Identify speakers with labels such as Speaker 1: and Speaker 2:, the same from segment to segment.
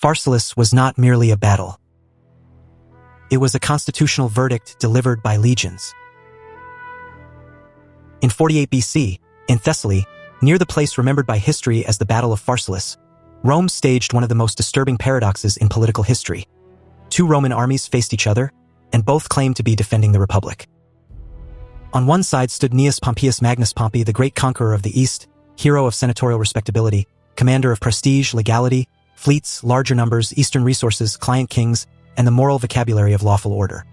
Speaker 1: Pharsalus was not merely a battle. It was a constitutional verdict delivered by legions. In 48 BC, in Thessaly, near the place remembered by history as the Battle of Pharsalus, Rome staged one of the most disturbing paradoxes in political history. Two Roman armies faced each other, and both claimed to be defending the Republic. On one side stood Gnaeus Pompeius Magnus Pompey, the great conqueror of the East, hero of senatorial respectability, commander of prestige, legality, fleets, larger numbers, eastern resources, client kings, and the moral vocabulary of lawful order.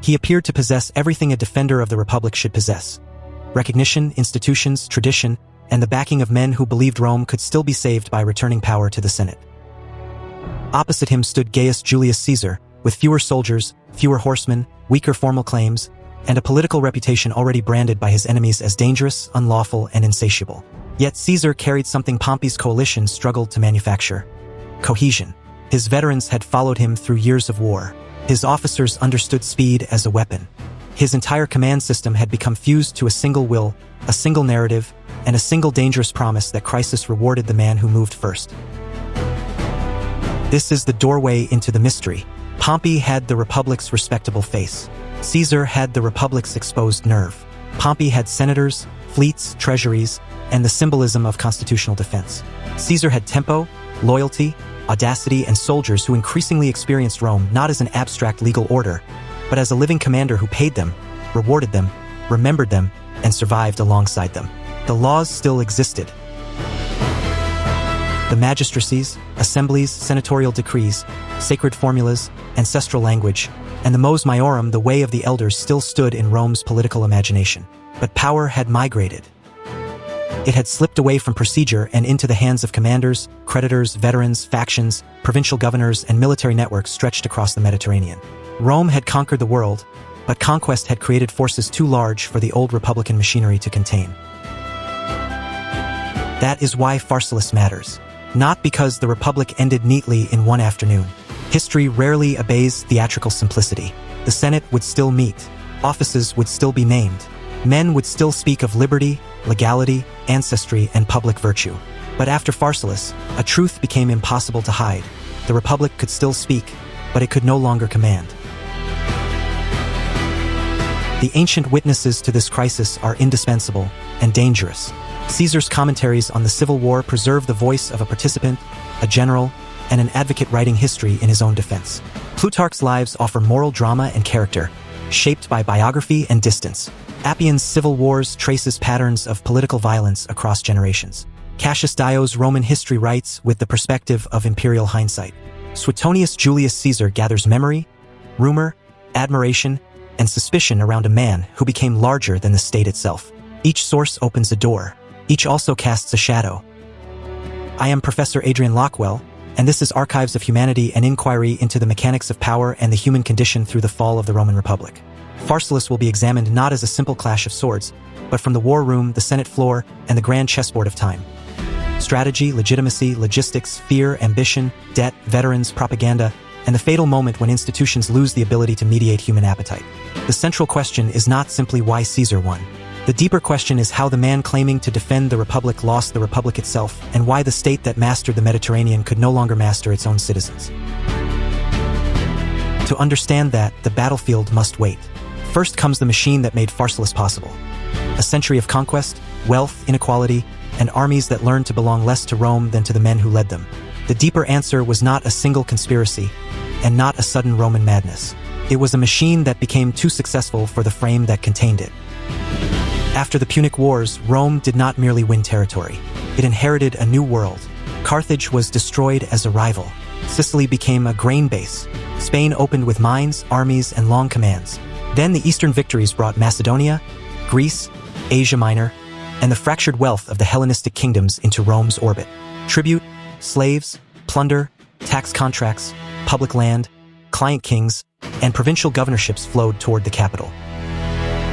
Speaker 1: He appeared to possess everything a defender of the Republic should possess: recognition, institutions, tradition, and the backing of men who believed Rome could still be saved by returning power to the Senate. Opposite him stood Gaius Julius Caesar, with fewer soldiers, fewer horsemen, weaker formal claims, and a political reputation already branded by his enemies as dangerous, unlawful, and insatiable. Yet Caesar carried something Pompey's coalition struggled to manufacture: cohesion. His veterans had followed him through years of war. His officers understood speed as a weapon. His entire command system had become fused to a single will, a single narrative, and a single dangerous promise that crisis rewarded the man who moved first. This is the doorway into the mystery. Pompey had the Republic's respectable face. Caesar had the Republic's exposed nerve. Pompey had senators, fleets, treasuries, and the symbolism of constitutional defense. Caesar had tempo, loyalty, audacity, and soldiers who increasingly experienced Rome not as an abstract legal order, but as a living commander who paid them, rewarded them, remembered them, and survived alongside them. The laws still existed. The magistracies, assemblies, senatorial decrees, sacred formulas, ancestral language, and the mos maiorum, the way of the elders, still stood in Rome's political imagination. But power had migrated. It had slipped away from procedure and into the hands of commanders, creditors, veterans, factions, provincial governors, and military networks stretched across the Mediterranean. Rome had conquered the world, but conquest had created forces too large for the old republican machinery to contain. That is why Pharsalus matters. Not because the Republic ended neatly in one afternoon. History rarely obeys theatrical simplicity. The Senate would still meet. Offices would still be named. Men would still speak of liberty, legality, ancestry, and public virtue. But after Pharsalus, a truth became impossible to hide. The Republic could still speak, but it could no longer command. The ancient witnesses to this crisis are indispensable and dangerous. Caesar's commentaries on the Civil War preserve the voice of a participant, a general, and an advocate writing history in his own defense. Plutarch's lives offer moral drama and character, shaped by biography and distance. Appian's Civil Wars traces patterns of political violence across generations. Cassius Dio's Roman history writes with the perspective of imperial hindsight. Suetonius Julius Caesar gathers memory, rumor, admiration, and suspicion around a man who became larger than the state itself. Each source opens a door. Each also casts a shadow. I am Professor Adrian Lockwell, and this is Archives of Humanity, an inquiry into the mechanics of power and the human condition through the fall of the Roman Republic. Pharsalus will be examined not as a simple clash of swords, but from the war room, the Senate floor, and the grand chessboard of time. Strategy, legitimacy, logistics, fear, ambition, debt, veterans, propaganda, and the fatal moment when institutions lose the ability to mediate human appetite. The central question is not simply why Caesar won. The deeper question is how the man claiming to defend the Republic lost the Republic itself, and why the state that mastered the Mediterranean could no longer master its own citizens. To understand that, the battlefield must wait. First comes the machine that made Pharsalus possible. A century of conquest, wealth, inequality, and armies that learned to belong less to Rome than to the men who led them. The deeper answer was not a single conspiracy, and not a sudden Roman madness. It was a machine that became too successful for the frame that contained it. After the Punic Wars, Rome did not merely win territory. It inherited a new world. Carthage was destroyed as a rival. Sicily became a grain base. Spain opened with mines, armies, and long commands. Then the eastern victories brought Macedonia, Greece, Asia Minor, and the fractured wealth of the Hellenistic kingdoms into Rome's orbit. Tribute, slaves, plunder, tax contracts, public land, client kings, and provincial governorships flowed toward the capital.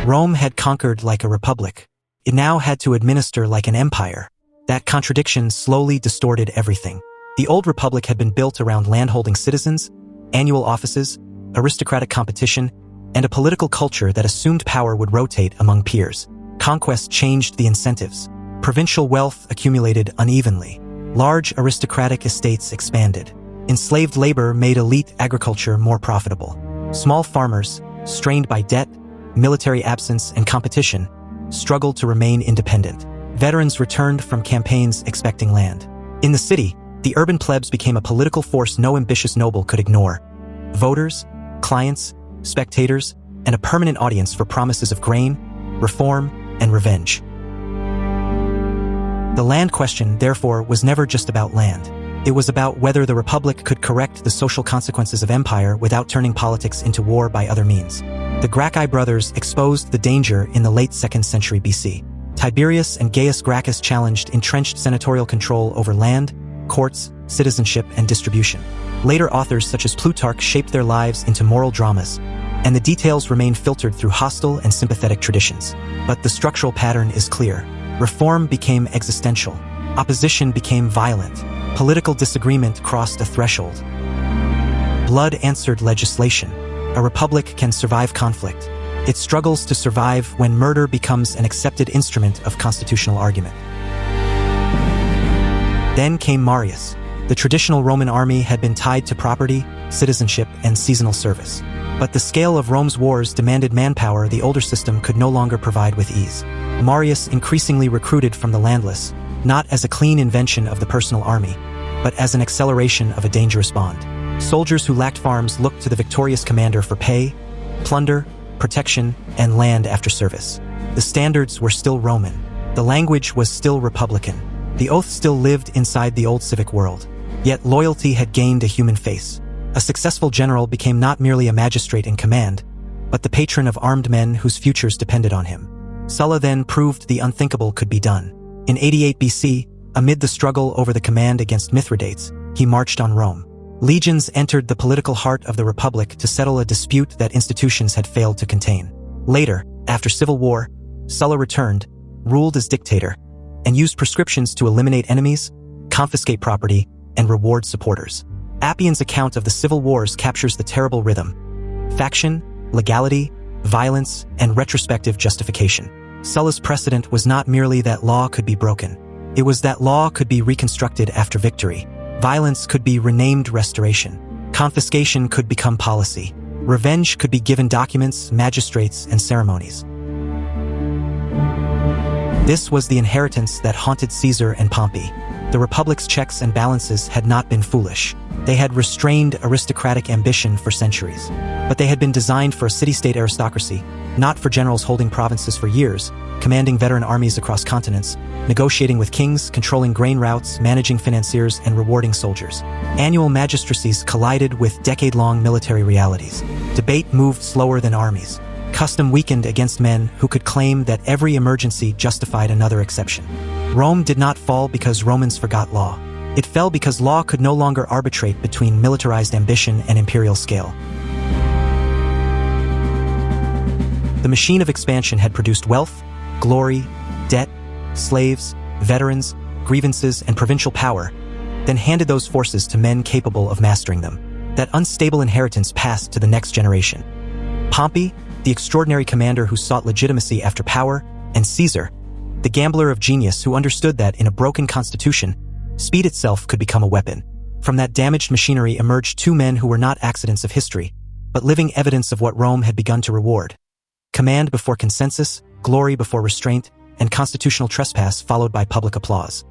Speaker 1: Rome had conquered like a republic. It now had to administer like an empire. That contradiction slowly distorted everything. The old republic had been built around landholding citizens, annual offices, aristocratic competition, and a political culture that assumed power would rotate among peers. Conquest changed the incentives. Provincial wealth accumulated unevenly. Large aristocratic estates expanded. Enslaved labor made elite agriculture more profitable. Small farmers, strained by debt, military absence, and competition, struggled to remain independent. Veterans returned from campaigns expecting land. In the city, the urban plebs became a political force no ambitious noble could ignore. Voters, clients, spectators, and a permanent audience for promises of grain, reform, and revenge. The land question, therefore, was never just about land. It was about whether the Republic could correct the social consequences of empire without turning politics into war by other means. The Gracchi brothers exposed the danger in the late 2nd century BC. Tiberius and Gaius Gracchus challenged entrenched senatorial control over land, courts, citizenship, and distribution. Later authors such as Plutarch shaped their lives into moral dramas, and the details remain filtered through hostile and sympathetic traditions. But the structural pattern is clear. Reform became existential. Opposition became violent. Political disagreement crossed a threshold. Blood answered legislation. A republic can survive conflict. It struggles to survive when murder becomes an accepted instrument of constitutional argument. Then came Marius. The traditional Roman army had been tied to property, citizenship, and seasonal service. But the scale of Rome's wars demanded manpower the older system could no longer provide with ease. Marius increasingly recruited from the landless, not as a clean invention of the personal army, but as an acceleration of a dangerous bond. Soldiers who lacked farms looked to the victorious commander for pay, plunder, protection, and land after service. The standards were still Roman. The language was still republican. The oath still lived inside the old civic world. Yet loyalty had gained a human face. A successful general became not merely a magistrate in command, but the patron of armed men whose futures depended on him. Sulla then proved the unthinkable could be done. In 88 BC, amid the struggle over the command against Mithridates, he marched on Rome. Legions entered the political heart of the Republic to settle a dispute that institutions had failed to contain. Later, after civil war, Sulla returned, ruled as dictator, and used prescriptions to eliminate enemies, confiscate property, and reward supporters. Appian's account of the civil wars captures the terrible rhythm: faction, legality, violence, and retrospective justification. Sulla's precedent was not merely that law could be broken. It was that law could be reconstructed after victory. Violence could be renamed restoration. Confiscation could become policy. Revenge could be given documents, magistrates, and ceremonies. This was the inheritance that haunted Caesar and Pompey. The Republic's checks and balances had not been foolish. They had restrained aristocratic ambition for centuries. But they had been designed for a city-state aristocracy, not for generals holding provinces for years, commanding veteran armies across continents, negotiating with kings, controlling grain routes, managing financiers, and rewarding soldiers. Annual magistracies collided with decade-long military realities. Debate moved slower than armies. Custom weakened against men who could claim that every emergency justified another exception. Rome did not fall because Romans forgot law. It fell because law could no longer arbitrate between militarized ambition and imperial scale. The machine of expansion had produced wealth, glory, debt, slaves, veterans, grievances, and provincial power, then handed those forces to men capable of mastering them. That unstable inheritance passed to the next generation. Pompey, the extraordinary commander who sought legitimacy after power, and Caesar, the gambler of genius who understood that in a broken constitution, speed itself could become a weapon. From that damaged machinery emerged two men who were not accidents of history, but living evidence of what Rome had begun to reward. Command before consensus, glory before restraint, and constitutional trespass followed by public applause.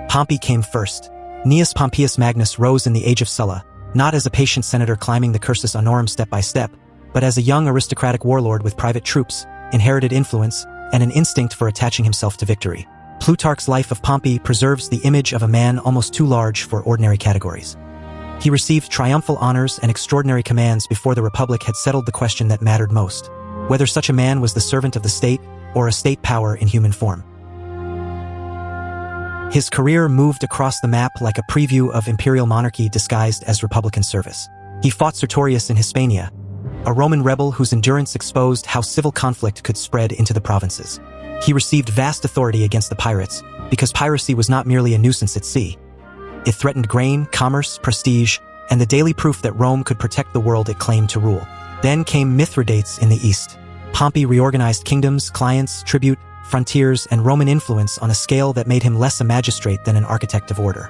Speaker 1: Pompey came first. Gnaeus Pompeius Magnus rose in the age of Sulla, not as a patient senator climbing the cursus honorum step by step, but as a young aristocratic warlord with private troops, inherited influence, and an instinct for attaching himself to victory. Plutarch's Life of Pompey preserves the image of a man almost too large for ordinary categories. He received triumphal honors and extraordinary commands before the Republic had settled the question that mattered most: whether such a man was the servant of the state or a state power in human form. His career moved across the map like a preview of imperial monarchy disguised as republican service. He fought Sertorius in Hispania, a Roman rebel whose endurance exposed how civil conflict could spread into the provinces. He received vast authority against the pirates, because piracy was not merely a nuisance at sea. It threatened grain, commerce, prestige, and the daily proof that Rome could protect the world it claimed to rule. Then came Mithridates in the east. Pompey reorganized kingdoms, clients, tribute, frontiers, and Roman influence on a scale that made him less a magistrate than an architect of order.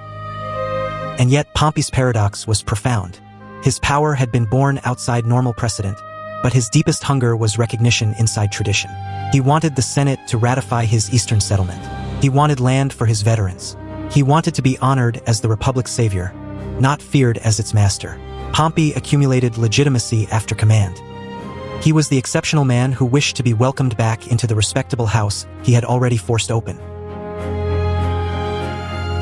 Speaker 1: And yet Pompey's paradox was profound. His power had been born outside normal precedent, but his deepest hunger was recognition inside tradition. He wanted the Senate to ratify his Eastern settlement. He wanted land for his veterans. He wanted to be honored as the Republic's savior, not feared as its master. Pompey accumulated legitimacy after command. He was the exceptional man who wished to be welcomed back into the respectable house he had already forced open.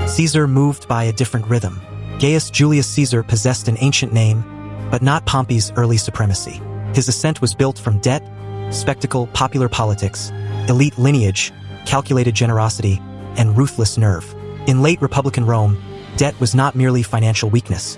Speaker 1: Caesar moved by a different rhythm. Gaius Julius Caesar possessed an ancient name, but not Pompey's early supremacy. His ascent was built from debt, spectacle, popular politics, elite lineage, calculated generosity, and ruthless nerve. In late Republican Rome, debt was not merely financial weakness.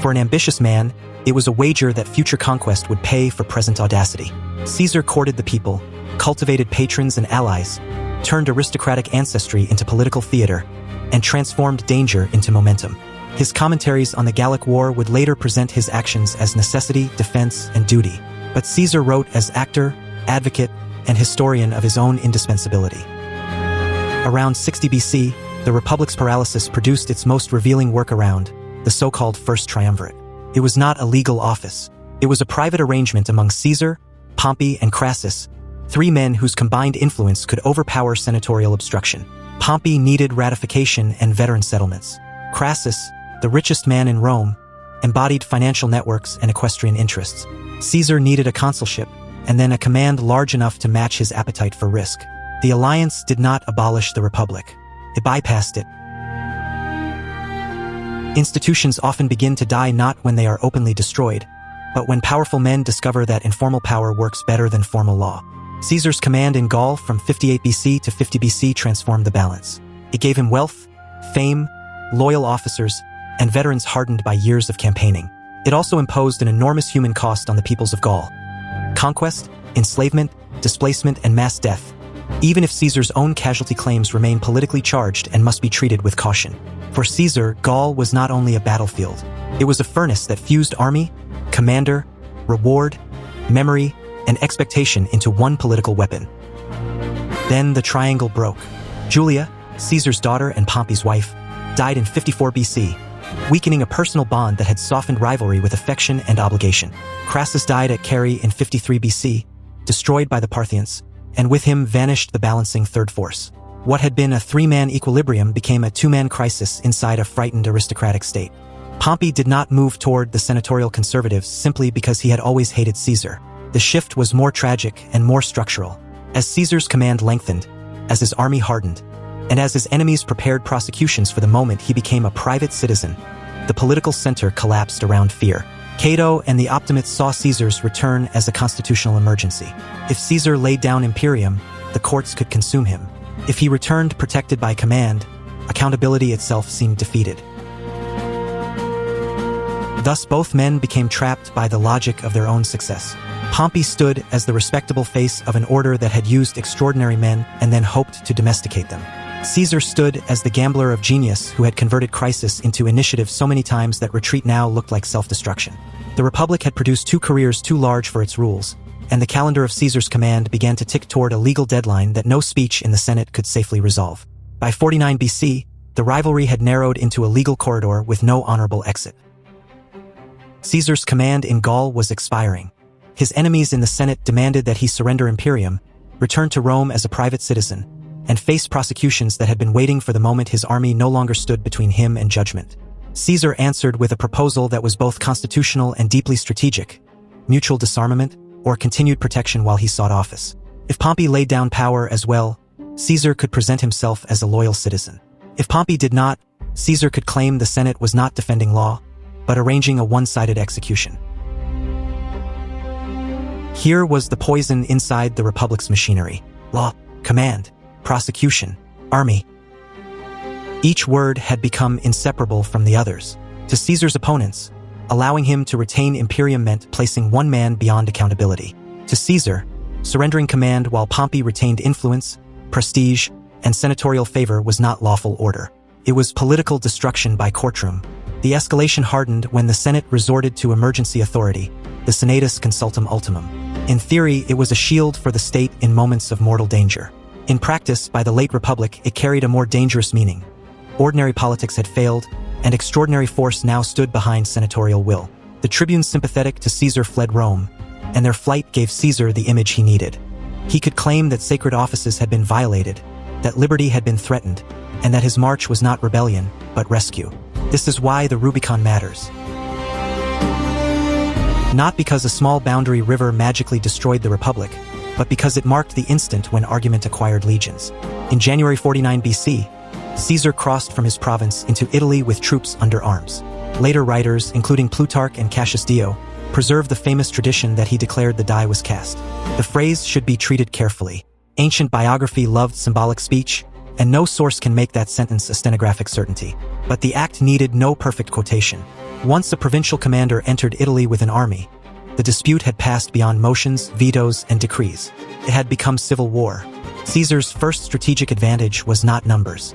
Speaker 1: For an ambitious man, it was a wager that future conquest would pay for present audacity. Caesar courted the people, cultivated patrons and allies, turned aristocratic ancestry into political theater, and transformed danger into momentum. His commentaries on the Gallic War would later present his actions as necessity, defense, and duty. But Caesar wrote as actor, advocate, and historian of his own indispensability. Around 60 BC, the Republic's paralysis produced its most revealing workaround, the so-called First Triumvirate. It was not a legal office. It was a private arrangement among Caesar, Pompey, and Crassus, three men whose combined influence could overpower senatorial obstruction. Pompey needed ratification and veteran settlements. Crassus, the richest man in Rome, embodied financial networks and equestrian interests. Caesar needed a consulship, and then a command large enough to match his appetite for risk. The alliance did not abolish the Republic. It bypassed it. Institutions often begin to die not when they are openly destroyed, but when powerful men discover that informal power works better than formal law. Caesar's command in Gaul from 58 BC to 50 BC transformed the balance. It gave him wealth, fame, loyal officers, and veterans hardened by years of campaigning. It also imposed an enormous human cost on the peoples of Gaul. Conquest, enslavement, displacement, and mass death. Even if Caesar's own casualty claims remain politically charged and must be treated with caution. For Caesar, Gaul was not only a battlefield. It was a furnace that fused army, commander, reward, memory, and expectation into one political weapon. Then the triangle broke. Julia, Caesar's daughter and Pompey's wife, died in 54 BC, weakening a personal bond that had softened rivalry with affection and obligation. Crassus died at Carrhae in 53 BC, destroyed by the Parthians, and with him vanished the balancing third force. What had been a three-man equilibrium became a two-man crisis inside a frightened aristocratic state. Pompey did not move toward the senatorial conservatives simply because he had always hated Caesar. The shift was more tragic and more structural. As Caesar's command lengthened, as his army hardened, and as his enemies prepared prosecutions for the moment he became a private citizen, the political center collapsed around fear. Cato and the Optimates saw Caesar's return as a constitutional emergency. If Caesar laid down imperium, the courts could consume him. If he returned protected by command, accountability itself seemed defeated. Thus both men became trapped by the logic of their own success. Pompey stood as the respectable face of an order that had used extraordinary men and then hoped to domesticate them. Caesar stood as the gambler of genius who had converted crisis into initiative so many times that retreat now looked like self-destruction. The Republic had produced two careers too large for its rules, and the calendar of Caesar's command began to tick toward a legal deadline that no speech in the Senate could safely resolve. By 49 BC, the rivalry had narrowed into a legal corridor with no honorable exit. Caesar's command in Gaul was expiring. His enemies in the Senate demanded that he surrender imperium, return to Rome as a private citizen, and face prosecutions that had been waiting for the moment his army no longer stood between him and judgment. Caesar answered with a proposal that was both constitutional and deeply strategic: mutual disarmament or continued protection while he sought office. If Pompey laid down power as well, Caesar could present himself as a loyal citizen. If Pompey did not, Caesar could claim the Senate was not defending law, but arranging a one-sided execution. Here was the poison inside the Republic's machinery: law, command, prosecution, army. Each word had become inseparable from the others. To Caesar's opponents, allowing him to retain imperium meant placing one man beyond accountability. To Caesar, surrendering command while Pompey retained influence, prestige, and senatorial favor was not lawful order. It was political destruction by courtroom. The escalation hardened when the Senate resorted to emergency authority, the senatus consultum ultimum. In theory, it was a shield for the state in moments of mortal danger. In practice, by the late Republic, it carried a more dangerous meaning. Ordinary politics had failed, and extraordinary force now stood behind senatorial will. The tribunes sympathetic to Caesar fled Rome, and their flight gave Caesar the image he needed. He could claim that sacred offices had been violated, that liberty had been threatened, and that his march was not rebellion, but rescue. This is why the Rubicon matters. Not because a small boundary river magically destroyed the Republic, but because it marked the instant when argument acquired legions. In January 49 BC, Caesar crossed from his province into Italy with troops under arms. Later writers, including Plutarch and Cassius Dio, preserve the famous tradition that he declared the die was cast. The phrase should be treated carefully. Ancient biography loved symbolic speech, and no source can make that sentence a stenographic certainty. But the act needed no perfect quotation. Once a provincial commander entered Italy with an army, the dispute had passed beyond motions, vetoes, and decrees. It had become civil war. Caesar's first strategic advantage was not numbers.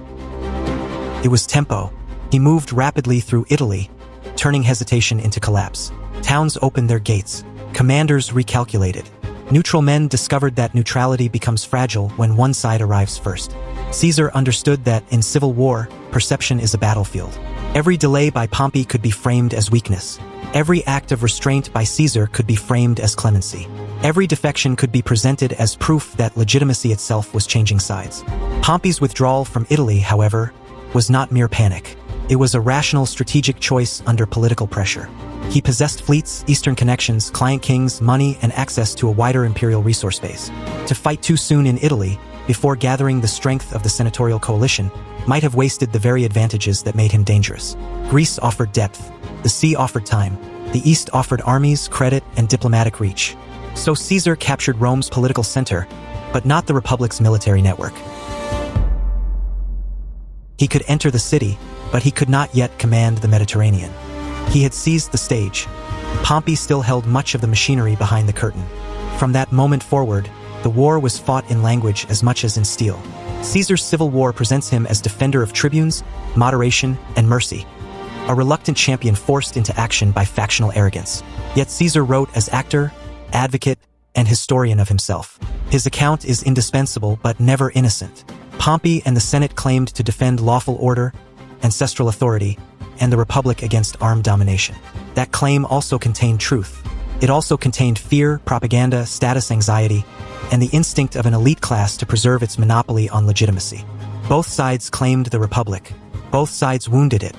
Speaker 1: It was tempo. He moved rapidly through Italy, turning hesitation into collapse. Towns opened their gates. Commanders recalculated. Neutral men discovered that neutrality becomes fragile when one side arrives first. Caesar understood that, in civil war, perception is a battlefield. Every delay by Pompey could be framed as weakness. Every act of restraint by Caesar could be framed as clemency. Every defection could be presented as proof that legitimacy itself was changing sides. Pompey's withdrawal from Italy, however, was not mere panic. It was a rational strategic choice under political pressure. He possessed fleets, eastern connections, client kings, money, and access to a wider imperial resource base. To fight too soon in Italy, before gathering the strength of the senatorial coalition, might have wasted the very advantages that made him dangerous. Greece offered depth. The sea offered time. The east offered armies, credit, and diplomatic reach. So Caesar captured Rome's political center, but not the Republic's military network. He could enter the city, but he could not yet command the Mediterranean. He had seized the stage. Pompey still held much of the machinery behind the curtain. From that moment forward, the war was fought in language as much as in steel. Caesar's civil war presents him as defender of tribunes, moderation, and mercy. A reluctant champion forced into action by factional arrogance. Yet Caesar wrote as actor, advocate, and historian of himself. His account is indispensable but never innocent. Pompey and the Senate claimed to defend lawful order, ancestral authority, and the Republic against armed domination. That claim also contained truth. It also contained fear, propaganda, status anxiety, and the instinct of an elite class to preserve its monopoly on legitimacy. Both sides claimed the Republic. Both sides wounded it.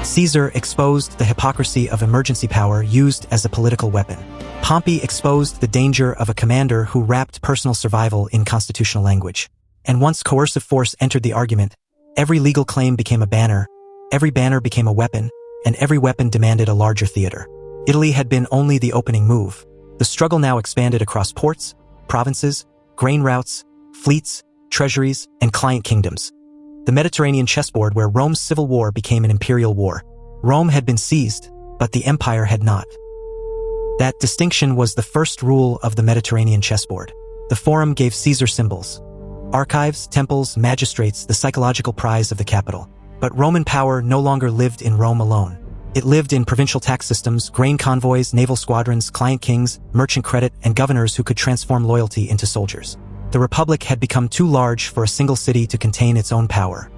Speaker 1: Caesar exposed the hypocrisy of emergency power used as a political weapon. Pompey exposed the danger of a commander who wrapped personal survival in constitutional language. And once coercive force entered the argument, every legal claim became a banner, every banner became a weapon, and every weapon demanded a larger theater. Italy had been only the opening move. The struggle now expanded across ports, provinces, grain routes, fleets, treasuries, and client kingdoms. The Mediterranean chessboard where Rome's civil war became an imperial war. Rome had been seized, but the empire had not. That distinction was the first rule of the Mediterranean chessboard. The forum gave Caesar symbols. Archives, temples, magistrates, the psychological prize of the capital. But Roman power no longer lived in Rome alone. It lived in provincial tax systems, grain convoys, naval squadrons, client kings, merchant credit, and governors who could transform loyalty into soldiers. The Republic had become too large for a single city to contain its own power.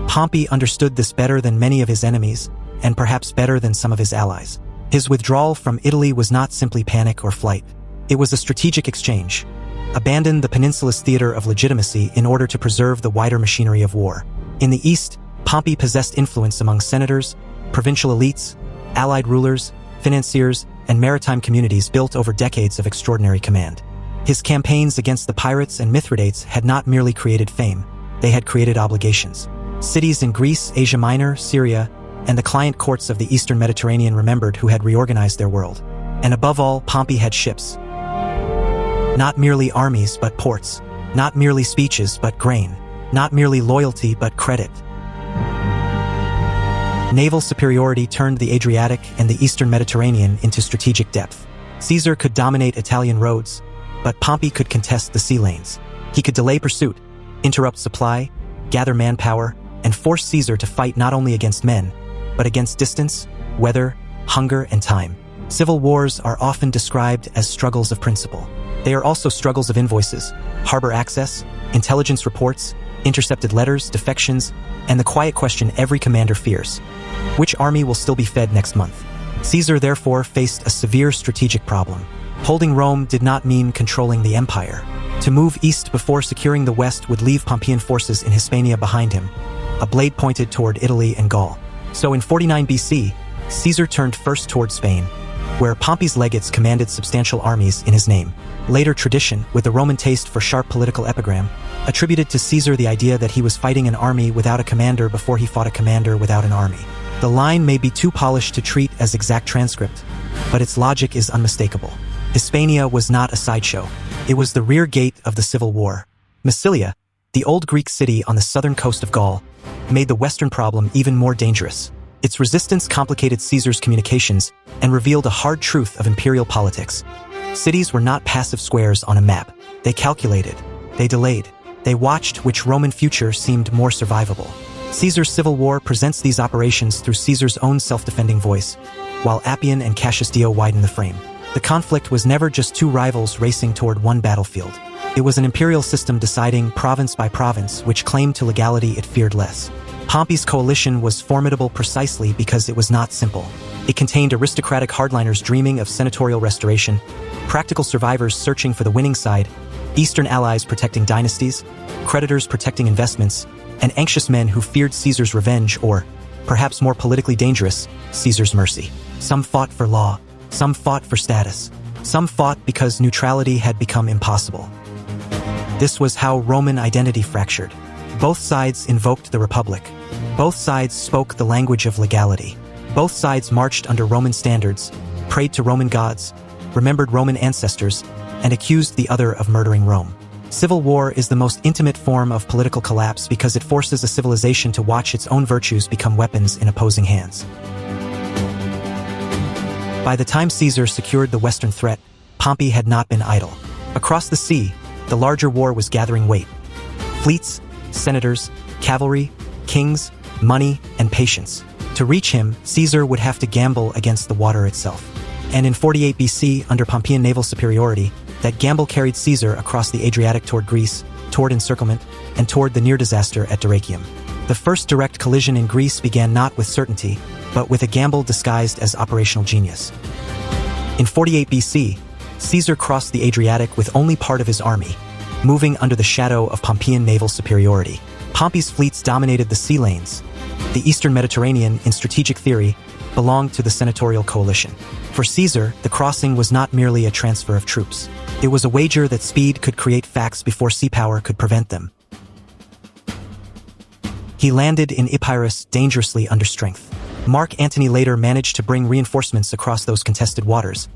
Speaker 1: Pompey understood this better than many of his enemies, and perhaps better than some of his allies. His withdrawal from Italy was not simply panic or flight. It was a strategic exchange. Abandon the peninsula's theater of legitimacy in order to preserve the wider machinery of war. In the east, Pompey possessed influence among senators, provincial elites, allied rulers, financiers, and maritime communities built over decades of extraordinary command. His campaigns against the pirates and Mithridates had not merely created fame, they had created obligations. Cities in Greece, Asia Minor, Syria, and the client courts of the eastern Mediterranean remembered who had reorganized their world. And above all, Pompey had ships. Not merely armies, but ports. Not merely speeches, but grain. Not merely loyalty, but credit. Naval superiority turned the Adriatic and the eastern Mediterranean into strategic depth. Caesar could dominate Italian roads, but Pompey could contest the sea lanes. He could delay pursuit, interrupt supply, gather manpower, and force Caesar to fight not only against men, but against distance, weather, hunger, and time. Civil wars are often described as struggles of principle. They are also struggles of invoices, harbor access, intelligence reports, intercepted letters, defections, and the quiet question every commander fears. Which army will still be fed next month? Caesar therefore faced a severe strategic problem. Holding Rome did not mean controlling the empire. To move east before securing the west would leave Pompeian forces in Hispania behind him, a blade pointed toward Italy and Gaul. So in 49 BC, Caesar turned first toward Spain, where Pompey's legates commanded substantial armies in his name. Later tradition, with the Roman taste for sharp political epigram, attributed to Caesar the idea that he was fighting an army without a commander before he fought a commander without an army. The line may be too polished to treat as exact transcript, but its logic is unmistakable. Hispania was not a sideshow. It was the rear gate of the civil war. Massilia, the old Greek city on the southern coast of Gaul, made the Western problem even more dangerous. Its resistance complicated Caesar's communications and revealed a hard truth of imperial politics. Cities were not passive squares on a map. They calculated, they delayed, they watched which Roman future seemed more survivable. Caesar's civil war presents these operations through Caesar's own self-defending voice, while Appian and Cassius Dio widen the frame. The conflict was never just two rivals racing toward one battlefield. It was an imperial system deciding province by province which claim to legality it feared less. Pompey's coalition was formidable precisely because it was not simple. It contained aristocratic hardliners dreaming of senatorial restoration, practical survivors searching for the winning side, Eastern allies protecting dynasties, creditors protecting investments, and anxious men who feared Caesar's revenge or, perhaps more politically dangerous, Caesar's mercy. Some fought for law, some fought for status, some fought because neutrality had become impossible. This was how Roman identity fractured. Both sides invoked the Republic. Both sides spoke the language of legality. Both sides marched under Roman standards, prayed to Roman gods, remembered Roman ancestors, and accused the other of murdering Rome. Civil war is the most intimate form of political collapse because it forces a civilization to watch its own virtues become weapons in opposing hands. By the time Caesar secured the Western threat, Pompey had not been idle. Across the sea, the larger war was gathering weight. Fleets, senators, cavalry, kings, money, and patience. To reach him, Caesar would have to gamble against the water itself. And in 48 BC, under Pompeian naval superiority, that gamble carried Caesar across the Adriatic toward Greece, toward encirclement, and toward the near disaster at Dyrrhachium. The first direct collision in Greece began not with certainty, but with a gamble disguised as operational genius. In 48 BC, Caesar crossed the Adriatic with only part of his army, moving under the shadow of Pompeian naval superiority. Pompey's fleets dominated the sea lanes. The Eastern Mediterranean, in strategic theory, belonged to the senatorial coalition. For Caesar, the crossing was not merely a transfer of troops. It was a wager that speed could create facts before sea power could prevent them. He landed in Epirus dangerously under strength. Mark Antony later managed to bring reinforcements across those contested waters,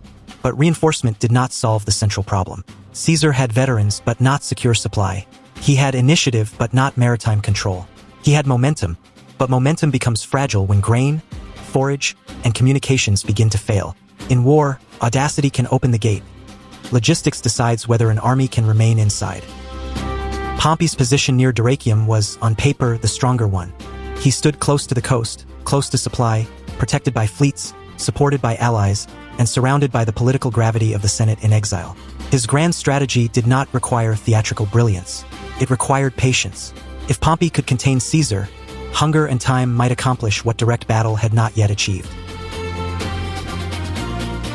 Speaker 1: but reinforcement did not solve the central problem. Caesar had veterans but not secure supply. He had initiative but not maritime control. He had momentum, but momentum becomes fragile when grain, forage, and communications begin to fail. In war, audacity can open the gate. Logistics decides whether an army can remain inside. Pompey's position near Dyrrhachium was, on paper, the stronger one. He stood close to the coast, close to supply, protected by fleets, supported by allies, and surrounded by the political gravity of the Senate in exile. His grand strategy did not require theatrical brilliance. It required patience. If Pompey could contain Caesar, hunger and time might accomplish what direct battle had not yet achieved.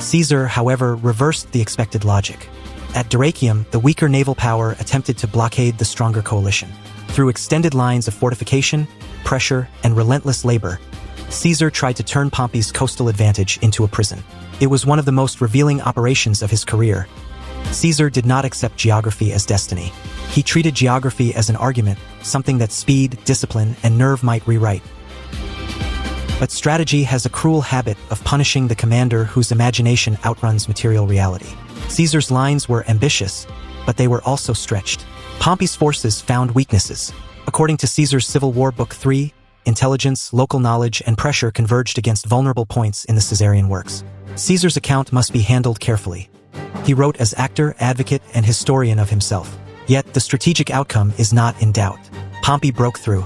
Speaker 1: Caesar, however, reversed the expected logic. At Dyrrhachium, the weaker naval power attempted to blockade the stronger coalition. Through extended lines of fortification, pressure, and relentless labor, Caesar tried to turn Pompey's coastal advantage into a prison. It was one of the most revealing operations of his career. Caesar did not accept geography as destiny. He treated geography as an argument, something that speed, discipline, and nerve might rewrite. But strategy has a cruel habit of punishing the commander whose imagination outruns material reality. Caesar's lines were ambitious, but they were also stretched. Pompey's forces found weaknesses. According to Caesar's Civil War Book 3, intelligence, local knowledge, and pressure converged against vulnerable points in the Caesarian works. Caesar's account must be handled carefully. He wrote as actor, advocate, and historian of himself. Yet the strategic outcome is not in doubt. Pompey broke through.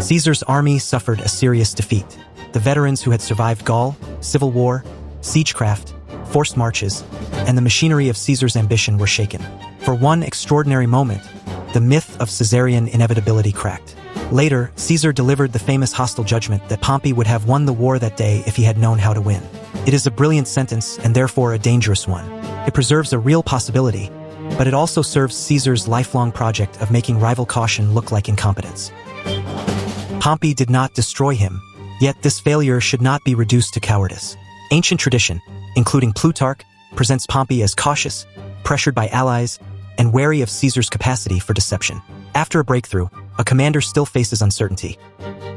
Speaker 1: Caesar's army suffered a serious defeat. The veterans who had survived Gaul, civil war, siegecraft, forced marches, and the machinery of Caesar's ambition were shaken. For one extraordinary moment, the myth of Caesarian inevitability cracked. Later, Caesar delivered the famous hostile judgment that Pompey would have won the war that day if he had known how to win. It is a brilliant sentence and therefore a dangerous one. It preserves a real possibility, but it also serves Caesar's lifelong project of making rival caution look like incompetence. Pompey did not destroy him, yet this failure should not be reduced to cowardice. Ancient tradition, including Plutarch, presents Pompey as cautious, pressured by allies, and wary of Caesar's capacity for deception. After a breakthrough, a commander still faces uncertainty.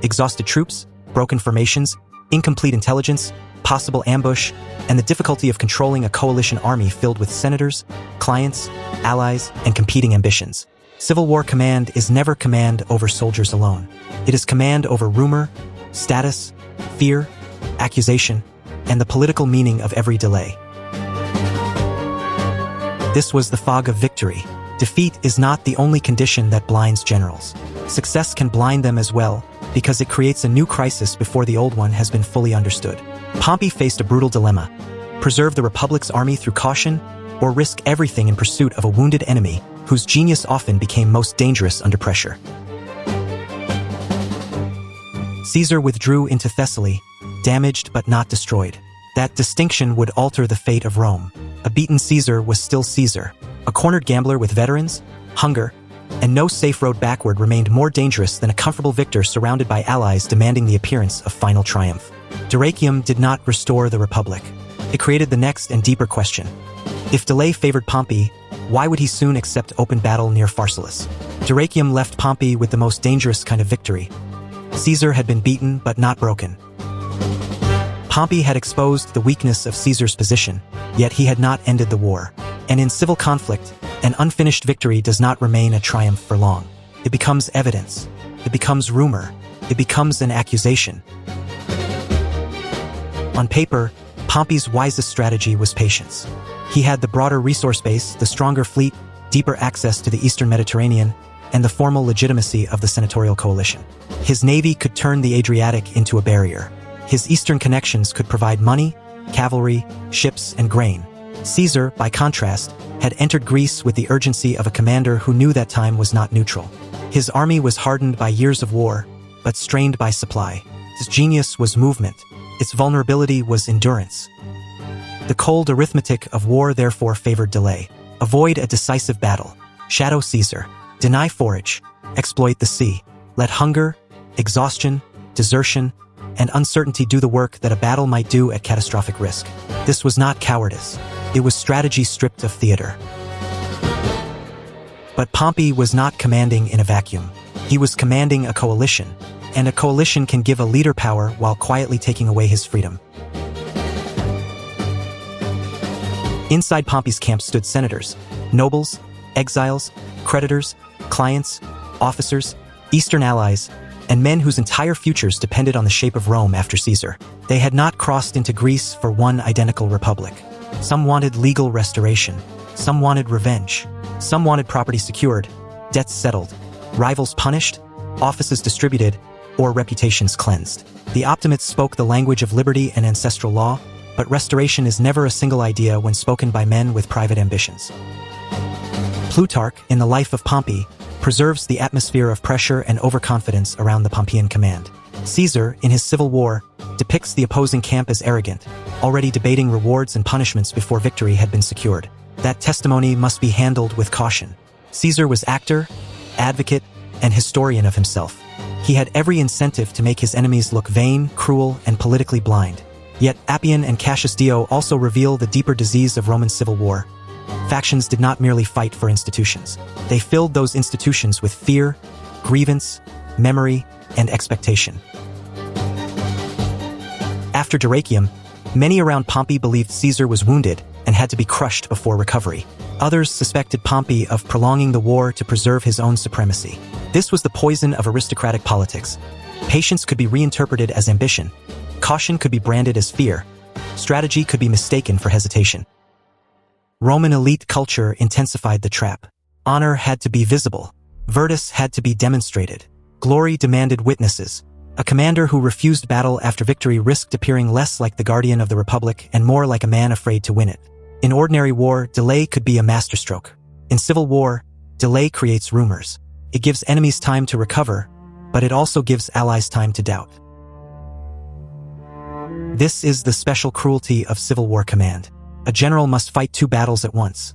Speaker 1: Exhausted troops, broken formations, incomplete intelligence, possible ambush, and the difficulty of controlling a coalition army filled with senators, clients, allies, and competing ambitions. Civil war command is never command over soldiers alone. It is command over rumor, status, fear, accusation, and the political meaning of every delay. This was the fog of victory. Defeat is not the only condition that blinds generals. Success can blind them as well, because it creates a new crisis before the old one has been fully understood. Pompey faced a brutal dilemma: preserve the Republic's army through caution, or risk everything in pursuit of a wounded enemy whose genius often became most dangerous under pressure. Caesar withdrew into Thessaly, damaged but not destroyed. That distinction would alter the fate of Rome. A beaten Caesar was still Caesar. A cornered gambler with veterans, hunger, and no safe road backward remained more dangerous than a comfortable victor surrounded by allies demanding the appearance of final triumph. Dyrrhachium did not restore the Republic. It created the next and deeper question. If delay favored Pompey, why would he soon accept open battle near Pharsalus? Dyrrhachium left Pompey with the most dangerous kind of victory. Caesar had been beaten but not broken. Pompey had exposed the weakness of Caesar's position, yet he had not ended the war. And in civil conflict, an unfinished victory does not remain a triumph for long. It becomes evidence. It becomes rumor. It becomes an accusation. On paper, Pompey's wisest strategy was patience. He had the broader resource base, the stronger fleet, deeper access to the eastern Mediterranean, and the formal legitimacy of the senatorial coalition. His navy could turn the Adriatic into a barrier. His eastern connections could provide money, cavalry, ships, and grain. Caesar, by contrast, had entered Greece with the urgency of a commander who knew that time was not neutral. His army was hardened by years of war, but strained by supply. His genius was movement. Its vulnerability was endurance. The cold arithmetic of war therefore favored delay. Avoid a decisive battle. Shadow Caesar. Deny forage. Exploit the sea. Let hunger, exhaustion, desertion, and uncertainty do the work that a battle might do at catastrophic risk. This was not cowardice. It was strategy stripped of theater. But Pompey was not commanding in a vacuum. He was commanding a coalition, and a coalition can give a leader power while quietly taking away his freedom. Inside Pompey's camp stood senators, nobles, exiles, creditors, clients, officers, Eastern allies, and men whose entire futures depended on the shape of Rome after Caesar. They had not crossed into Greece for one identical republic. Some wanted legal restoration. Some wanted revenge. Some wanted property secured, debts settled, rivals punished, offices distributed, or reputations cleansed. The optimates spoke the language of liberty and ancestral law, but restoration is never a single idea when spoken by men with private ambitions. Plutarch, in the Life of Pompey, preserves the atmosphere of pressure and overconfidence around the Pompeian command. Caesar, in his civil war, depicts the opposing camp as arrogant, already debating rewards and punishments before victory had been secured. That testimony must be handled with caution. Caesar was actor, advocate, and historian of himself. He had every incentive to make his enemies look vain, cruel, and politically blind. Yet Appian and Cassius Dio also reveal the deeper disease of Roman civil war. Factions did not merely fight for institutions. They filled those institutions with fear, grievance, memory, and expectation. After Dyrrhachium, many around Pompey believed Caesar was wounded and had to be crushed before recovery. Others suspected Pompey of prolonging the war to preserve his own supremacy. This was the poison of aristocratic politics. Patience could be reinterpreted as ambition. Caution could be branded as fear. Strategy could be mistaken for hesitation. Roman elite culture intensified the trap. Honor had to be visible. Virtus had to be demonstrated. Glory demanded witnesses. A commander who refused battle after victory risked appearing less like the guardian of the Republic and more like a man afraid to win it. In ordinary war, delay could be a masterstroke. In civil war, delay creates rumors. It gives enemies time to recover, but it also gives allies time to doubt. This is the special cruelty of civil war command. A general must fight two battles at once.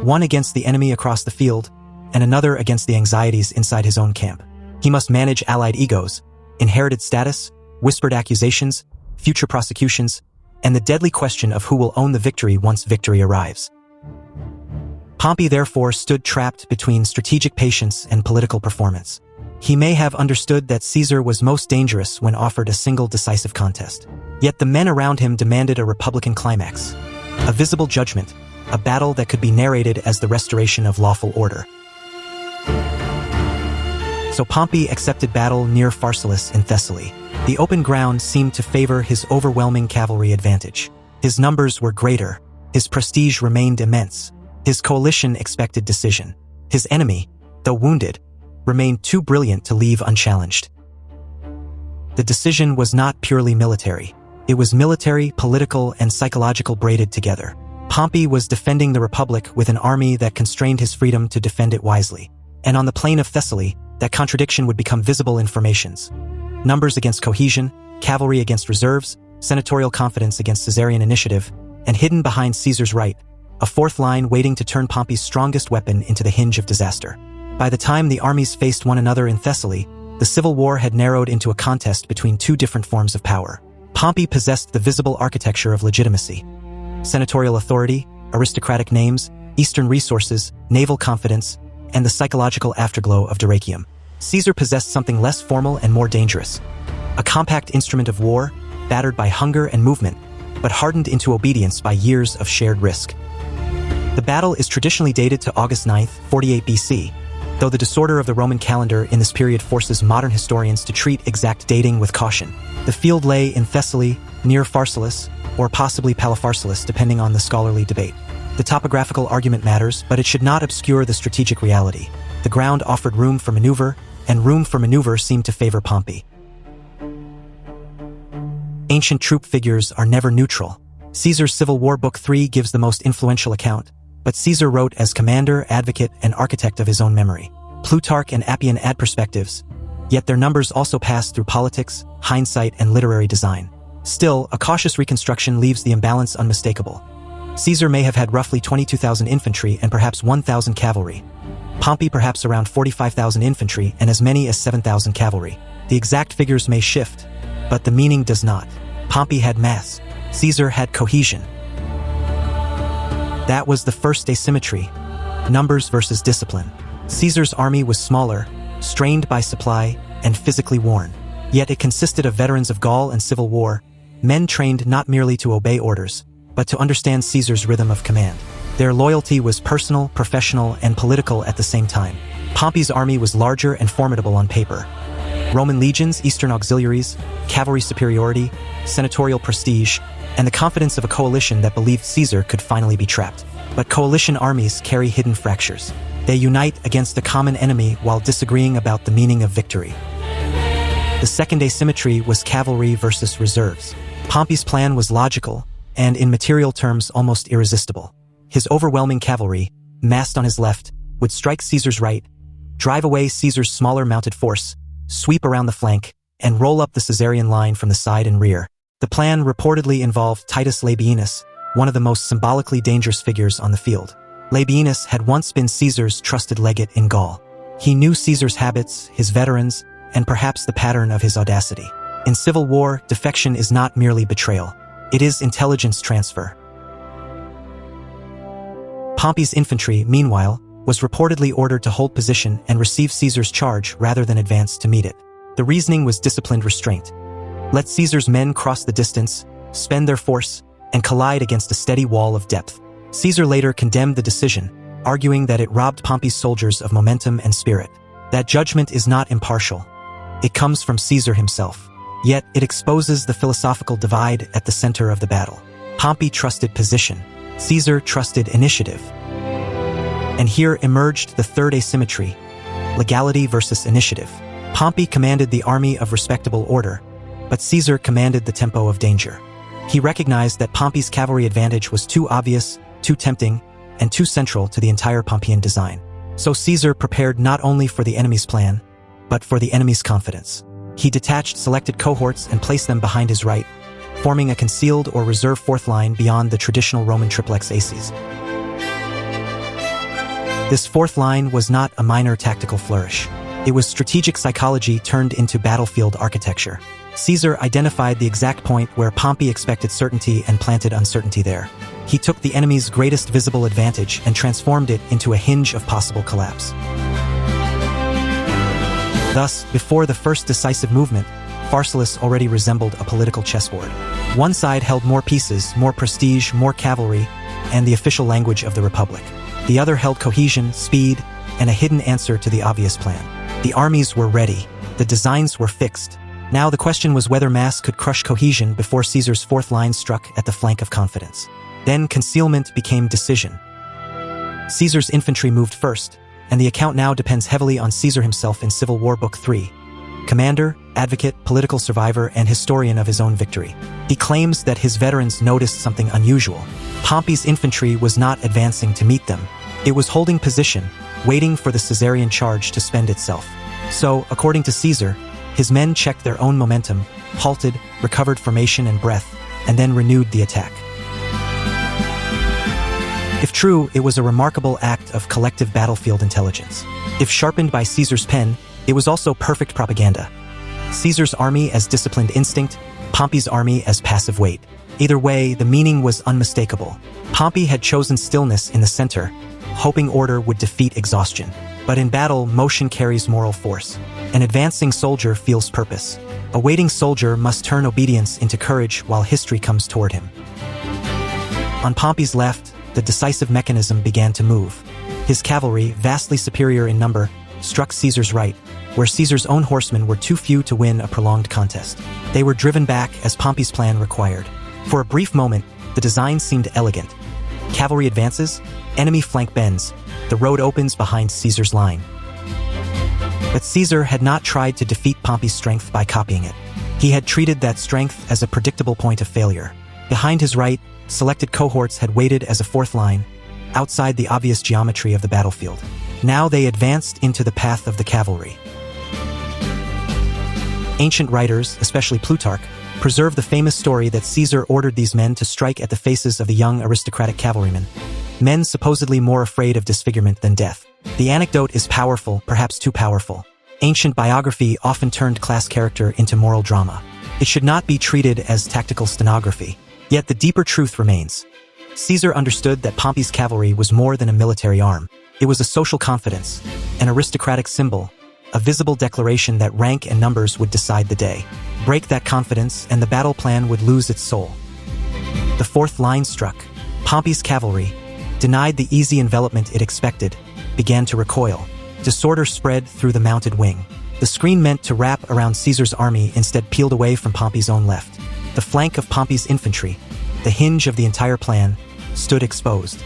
Speaker 1: One against the enemy across the field, and another against the anxieties inside his own camp. He must manage allied egos, inherited status, whispered accusations, future prosecutions, and the deadly question of who will own the victory once victory arrives. Pompey therefore stood trapped between strategic patience and political performance. He may have understood that Caesar was most dangerous when offered a single decisive contest. Yet the men around him demanded a republican climax, a visible judgment, a battle that could be narrated as the restoration of lawful order. So Pompey accepted battle near Pharsalus in Thessaly. The open ground seemed to favor his overwhelming cavalry advantage. His numbers were greater, his prestige remained immense, his coalition expected decision. His enemy, though wounded, remained too brilliant to leave unchallenged. The decision was not purely military. It was military, political, and psychological braided together. Pompey was defending the Republic with an army that constrained his freedom to defend it wisely. And on the plain of Thessaly, that contradiction would become visible in formations. Numbers against cohesion, cavalry against reserves, senatorial confidence against Caesarian initiative, and hidden behind Caesar's right, a fourth line waiting to turn Pompey's strongest weapon into the hinge of disaster. By the time the armies faced one another in Thessaly, the civil war had narrowed into a contest between two different forms of power. Pompey possessed the visible architecture of legitimacy: senatorial authority, aristocratic names, eastern resources, naval confidence, and the psychological afterglow of Dyrrhachium. Caesar possessed something less formal and more dangerous: a compact instrument of war, battered by hunger and movement, but hardened into obedience by years of shared risk. The battle is traditionally dated to August 9, 48 BC, though the disorder of the Roman calendar in this period forces modern historians to treat exact dating with caution. The field lay in Thessaly, near Pharsalus, or possibly Pharsalus, depending on the scholarly debate. The topographical argument matters, but it should not obscure the strategic reality. The ground offered room for maneuver, and room for maneuver seemed to favor Pompey. Ancient troop figures are never neutral. Caesar's Civil War Book 3 gives the most influential account, but Caesar wrote as commander, advocate, and architect of his own memory. Plutarch and Appian add perspectives, yet their numbers also pass through politics, hindsight, and literary design. Still, a cautious reconstruction leaves the imbalance unmistakable. Caesar may have had roughly 22,000 infantry and perhaps 1,000 cavalry. Pompey perhaps around 45,000 infantry and as many as 7,000 cavalry. The exact figures may shift, but the meaning does not. Pompey had mass. Caesar had cohesion. That was the first asymmetry: numbers versus discipline. Caesar's army was smaller, strained by supply, and physically worn. Yet it consisted of veterans of Gaul and civil war, men trained not merely to obey orders, but to understand Caesar's rhythm of command. Their loyalty was personal, professional, and political at the same time. Pompey's army was larger and formidable on paper. Roman legions, eastern auxiliaries, cavalry superiority, senatorial prestige, and the confidence of a coalition that believed Caesar could finally be trapped. But coalition armies carry hidden fractures. They unite against the common enemy while disagreeing about the meaning of victory. The second asymmetry was cavalry versus reserves. Pompey's plan was logical, and in material terms almost irresistible. His overwhelming cavalry, massed on his left, would strike Caesar's right, drive away Caesar's smaller mounted force, sweep around the flank, and roll up the Caesarian line from the side and rear. The plan reportedly involved Titus Labienus, one of the most symbolically dangerous figures on the field. Labienus had once been Caesar's trusted legate in Gaul. He knew Caesar's habits, his veterans, and perhaps the pattern of his audacity. In civil war, defection is not merely betrayal. It is intelligence transfer. Pompey's infantry, meanwhile, was reportedly ordered to hold position and receive Caesar's charge rather than advance to meet it. The reasoning was disciplined restraint. Let Caesar's men cross the distance, spend their force, and collide against a steady wall of depth. Caesar later condemned the decision, arguing that it robbed Pompey's soldiers of momentum and spirit. That judgment is not impartial. It comes from Caesar himself. Yet it exposes the philosophical divide at the center of the battle. Pompey trusted position. Caesar trusted initiative. And here emerged the third asymmetry: legality versus initiative. Pompey commanded the army of respectable order, but Caesar commanded the tempo of danger. He recognized that Pompey's cavalry advantage was too obvious, too tempting, and too central to the entire Pompeian design. So Caesar prepared not only for the enemy's plan, but for the enemy's confidence. He detached selected cohorts and placed them behind his right, forming a concealed or reserve fourth line beyond the traditional Roman triplex aces. This fourth line was not a minor tactical flourish. It was strategic psychology turned into battlefield architecture. Caesar identified the exact point where Pompey expected certainty and planted uncertainty there. He took the enemy's greatest visible advantage and transformed it into a hinge of possible collapse. Thus, before the first decisive movement, Pharsalus already resembled a political chessboard. One side held more pieces, more prestige, more cavalry, and the official language of the Republic. The other held cohesion, speed, and a hidden answer to the obvious plan. The armies were ready. The designs were fixed. Now the question was whether mass could crush cohesion before Caesar's fourth line struck at the flank of confidence. Then concealment became decision. Caesar's infantry moved first, and the account now depends heavily on Caesar himself in Civil War Book 3. Commander, advocate, political survivor, and historian of his own victory. He claims that his veterans noticed something unusual. Pompey's infantry was not advancing to meet them. It was holding position, waiting for the Caesarian charge to spend itself. So, according to Caesar, his men checked their own momentum, halted, recovered formation and breath, and then renewed the attack. If true, it was a remarkable act of collective battlefield intelligence. If sharpened by Caesar's pen, it was also perfect propaganda. Caesar's army as disciplined instinct, Pompey's army as passive weight. Either way, the meaning was unmistakable. Pompey had chosen stillness in the center, hoping order would defeat exhaustion. But in battle, motion carries moral force. An advancing soldier feels purpose. A waiting soldier must turn obedience into courage while history comes toward him. On Pompey's left, the decisive mechanism began to move. His cavalry, vastly superior in number, struck Caesar's right, where Caesar's own horsemen were too few to win a prolonged contest. They were driven back as Pompey's plan required. For a brief moment, the design seemed elegant. Cavalry advances, enemy flank bends, the road opens behind Caesar's line. But Caesar had not tried to defeat Pompey's strength by copying it. He had treated that strength as a predictable point of failure. Behind his right, selected cohorts had waited as a fourth line, outside the obvious geometry of the battlefield. Now they advanced into the path of the cavalry. Ancient writers, especially Plutarch, preserve the famous story that Caesar ordered these men to strike at the faces of the young aristocratic cavalrymen, men supposedly more afraid of disfigurement than death. The anecdote is powerful, perhaps too powerful. Ancient biography often turned class character into moral drama. It should not be treated as tactical stenography. Yet the deeper truth remains. Caesar understood that Pompey's cavalry was more than a military arm. It was a social confidence, an aristocratic symbol, a visible declaration that rank and numbers would decide the day. Break that confidence, and the battle plan would lose its soul. The fourth line struck. Pompey's cavalry, denied the easy envelopment it expected, began to recoil. Disorder spread through the mounted wing. The screen meant to wrap around Caesar's army instead peeled away from Pompey's own left. The flank of Pompey's infantry, the hinge of the entire plan, stood exposed.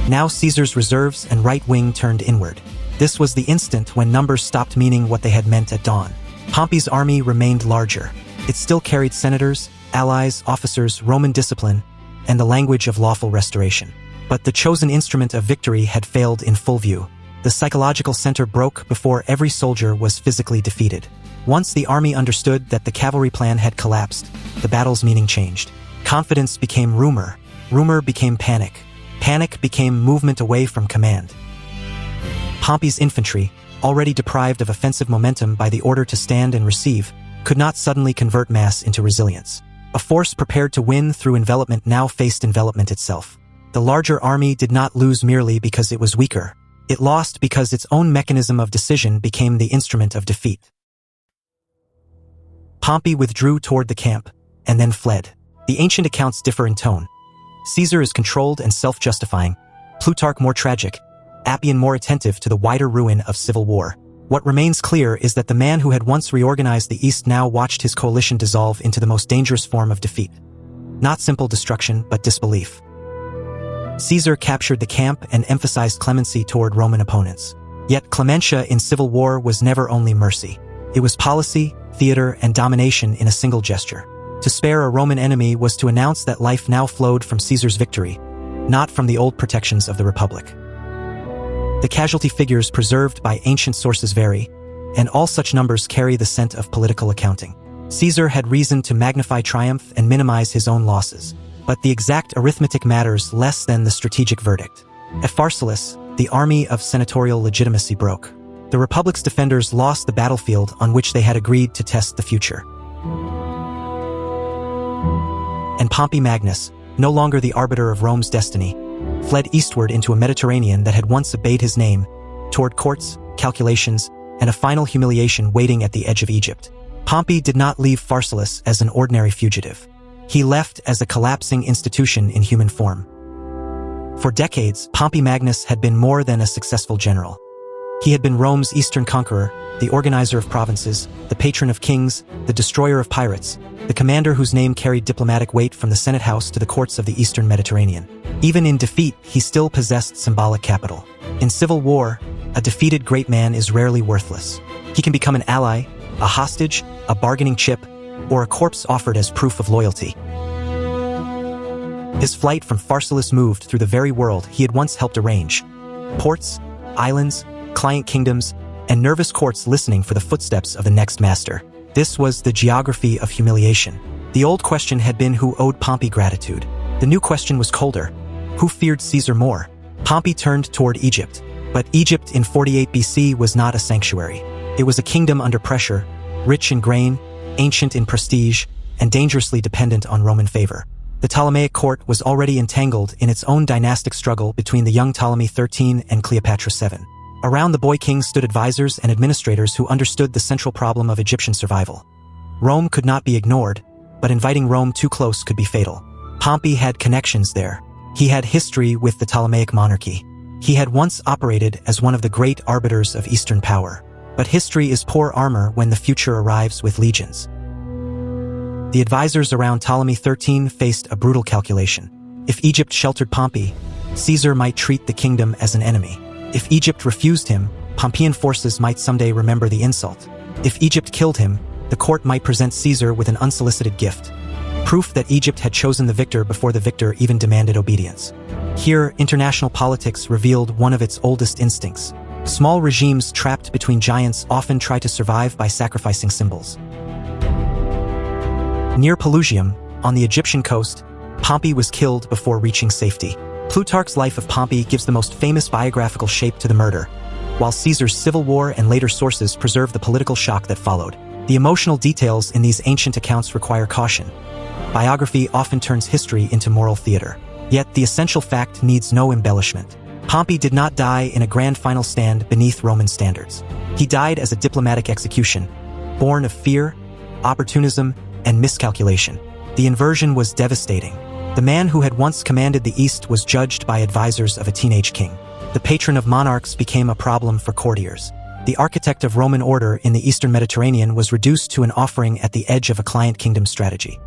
Speaker 1: Now Caesar's reserves and right wing turned inward. This was the instant when numbers stopped meaning what they had meant at dawn. Pompey's army remained larger. It still carried senators, allies, officers, Roman discipline, and the language of lawful restoration. But the chosen instrument of victory had failed in full view. The psychological center broke before every soldier was physically defeated. Once the army understood that the cavalry plan had collapsed, the battle's meaning changed. Confidence became rumor. Rumor became panic. Panic became movement away from command. Pompey's infantry, already deprived of offensive momentum by the order to stand and receive, could not suddenly convert mass into resilience. A force prepared to win through envelopment now faced envelopment itself. The larger army did not lose merely because it was weaker. It lost because its own mechanism of decision became the instrument of defeat. Pompey withdrew toward the camp, and then fled. The ancient accounts differ in tone. Caesar is controlled and self-justifying, Plutarch more tragic, Appian more attentive to the wider ruin of civil war. What remains clear is that the man who had once reorganized the East now watched his coalition dissolve into the most dangerous form of defeat. Not simple destruction, but disbelief. Caesar captured the camp and emphasized clemency toward Roman opponents. Yet clementia in civil war was never only mercy. It was policy, theater, and domination in a single gesture. To spare a Roman enemy was to announce that life now flowed from Caesar's victory, not from the old protections of the Republic. The casualty figures preserved by ancient sources vary, and all such numbers carry the scent of political accounting. Caesar had reason to magnify triumph and minimize his own losses, but the exact arithmetic matters less than the strategic verdict. At Pharsalus, the army of senatorial legitimacy broke. The Republic's defenders lost the battlefield on which they had agreed to test the future. And Pompey Magnus, no longer the arbiter of Rome's destiny, fled eastward into a Mediterranean that had once obeyed his name, toward courts, calculations, and a final humiliation waiting at the edge of Egypt. Pompey did not leave Pharsalus as an ordinary fugitive. He left as a collapsing institution in human form. For decades, Pompey Magnus had been more than a successful general. He had been Rome's eastern conqueror, the organizer of provinces, the patron of kings, the destroyer of pirates, the commander whose name carried diplomatic weight from the Senate House to the courts of the eastern Mediterranean. Even in defeat, he still possessed symbolic capital. In civil war, a defeated great man is rarely worthless. He can become an ally, a hostage, a bargaining chip, or a corpse offered as proof of loyalty. His flight from Pharsalus moved through the very world he had once helped arrange. Ports, islands, client kingdoms, and nervous courts listening for the footsteps of the next master. This was the geography of humiliation. The old question had been who owed Pompey gratitude. The new question was colder. Who feared Caesar more? Pompey turned toward Egypt. But Egypt in 48 BC was not a sanctuary. It was a kingdom under pressure, rich in grain, ancient in prestige, and dangerously dependent on Roman favor. The Ptolemaic court was already entangled in its own dynastic struggle between the young Ptolemy XIII and Cleopatra VII. Around the boy king stood advisors and administrators who understood the central problem of Egyptian survival. Rome could not be ignored, but inviting Rome too close could be fatal. Pompey had connections there. He had history with the Ptolemaic monarchy. He had once operated as one of the great arbiters of Eastern power. But history is poor armor when the future arrives with legions. The advisors around Ptolemy XIII faced a brutal calculation. If Egypt sheltered Pompey, Caesar might treat the kingdom as an enemy. If Egypt refused him, Pompeian forces might someday remember the insult. If Egypt killed him, the court might present Caesar with an unsolicited gift. Proof that Egypt had chosen the victor before the victor even demanded obedience. Here, international politics revealed one of its oldest instincts. Small regimes trapped between giants often try to survive by sacrificing symbols. Near Pelusium, on the Egyptian coast, Pompey was killed before reaching safety. Plutarch's life of Pompey gives the most famous biographical shape to the murder, while Caesar's civil war and later sources preserve the political shock that followed. The emotional details in these ancient accounts require caution. Biography often turns history into moral theater. Yet the essential fact needs no embellishment. Pompey did not die in a grand final stand beneath Roman standards. He died as a diplomatic execution, born of fear, opportunism, and miscalculation. The inversion was devastating. The man who had once commanded the East was judged by advisors of a teenage king. The patron of monarchs became a problem for courtiers. The architect of Roman order in the Eastern Mediterranean was reduced to an offering at the edge of a client kingdom strategy.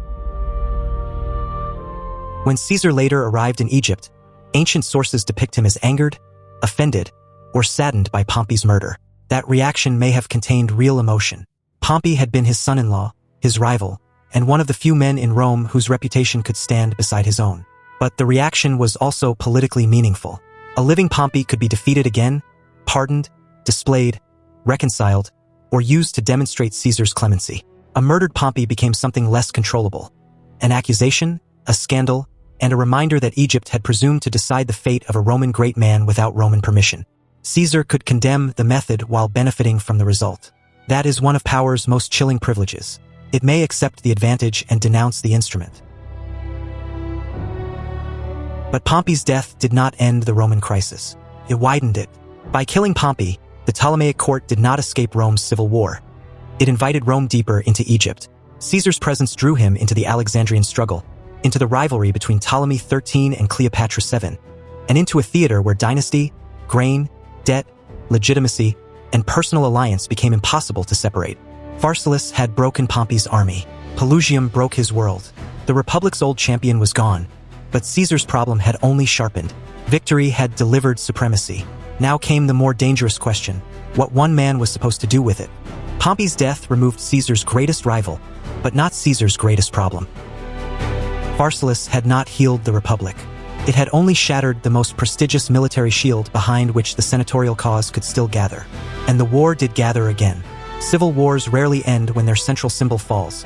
Speaker 1: When Caesar later arrived in Egypt, ancient sources depict him as angered, offended, or saddened by Pompey's murder. That reaction may have contained real emotion. Pompey had been his son-in-law, his rival, and one of the few men in Rome whose reputation could stand beside his own. But the reaction was also politically meaningful. A living Pompey could be defeated again, pardoned, displayed, reconciled, or used to demonstrate Caesar's clemency. A murdered Pompey became something less controllable. An accusation, a scandal, and a reminder that Egypt had presumed to decide the fate of a Roman great man without Roman permission. Caesar could condemn the method while benefiting from the result. That is one of power's most chilling privileges. It may accept the advantage and denounce the instrument. But Pompey's death did not end the Roman crisis. It widened it. By killing Pompey, the Ptolemaic court did not escape Rome's civil war. It invited Rome deeper into Egypt. Caesar's presence drew him into the Alexandrian struggle, into the rivalry between Ptolemy XIII and Cleopatra VII, and into a theater where dynasty, grain, debt, legitimacy, and personal alliance became impossible to separate. Pharsalus had broken Pompey's army. Pelusium broke his world. The Republic's old champion was gone, but Caesar's problem had only sharpened. Victory had delivered supremacy. Now came the more dangerous question: what one man was supposed to do with it. Pompey's death removed Caesar's greatest rival, but not Caesar's greatest problem. Pharsalus had not healed the Republic. It had only shattered the most prestigious military shield behind which the senatorial cause could still gather. And the war did gather again. Civil wars rarely end when their central symbol falls.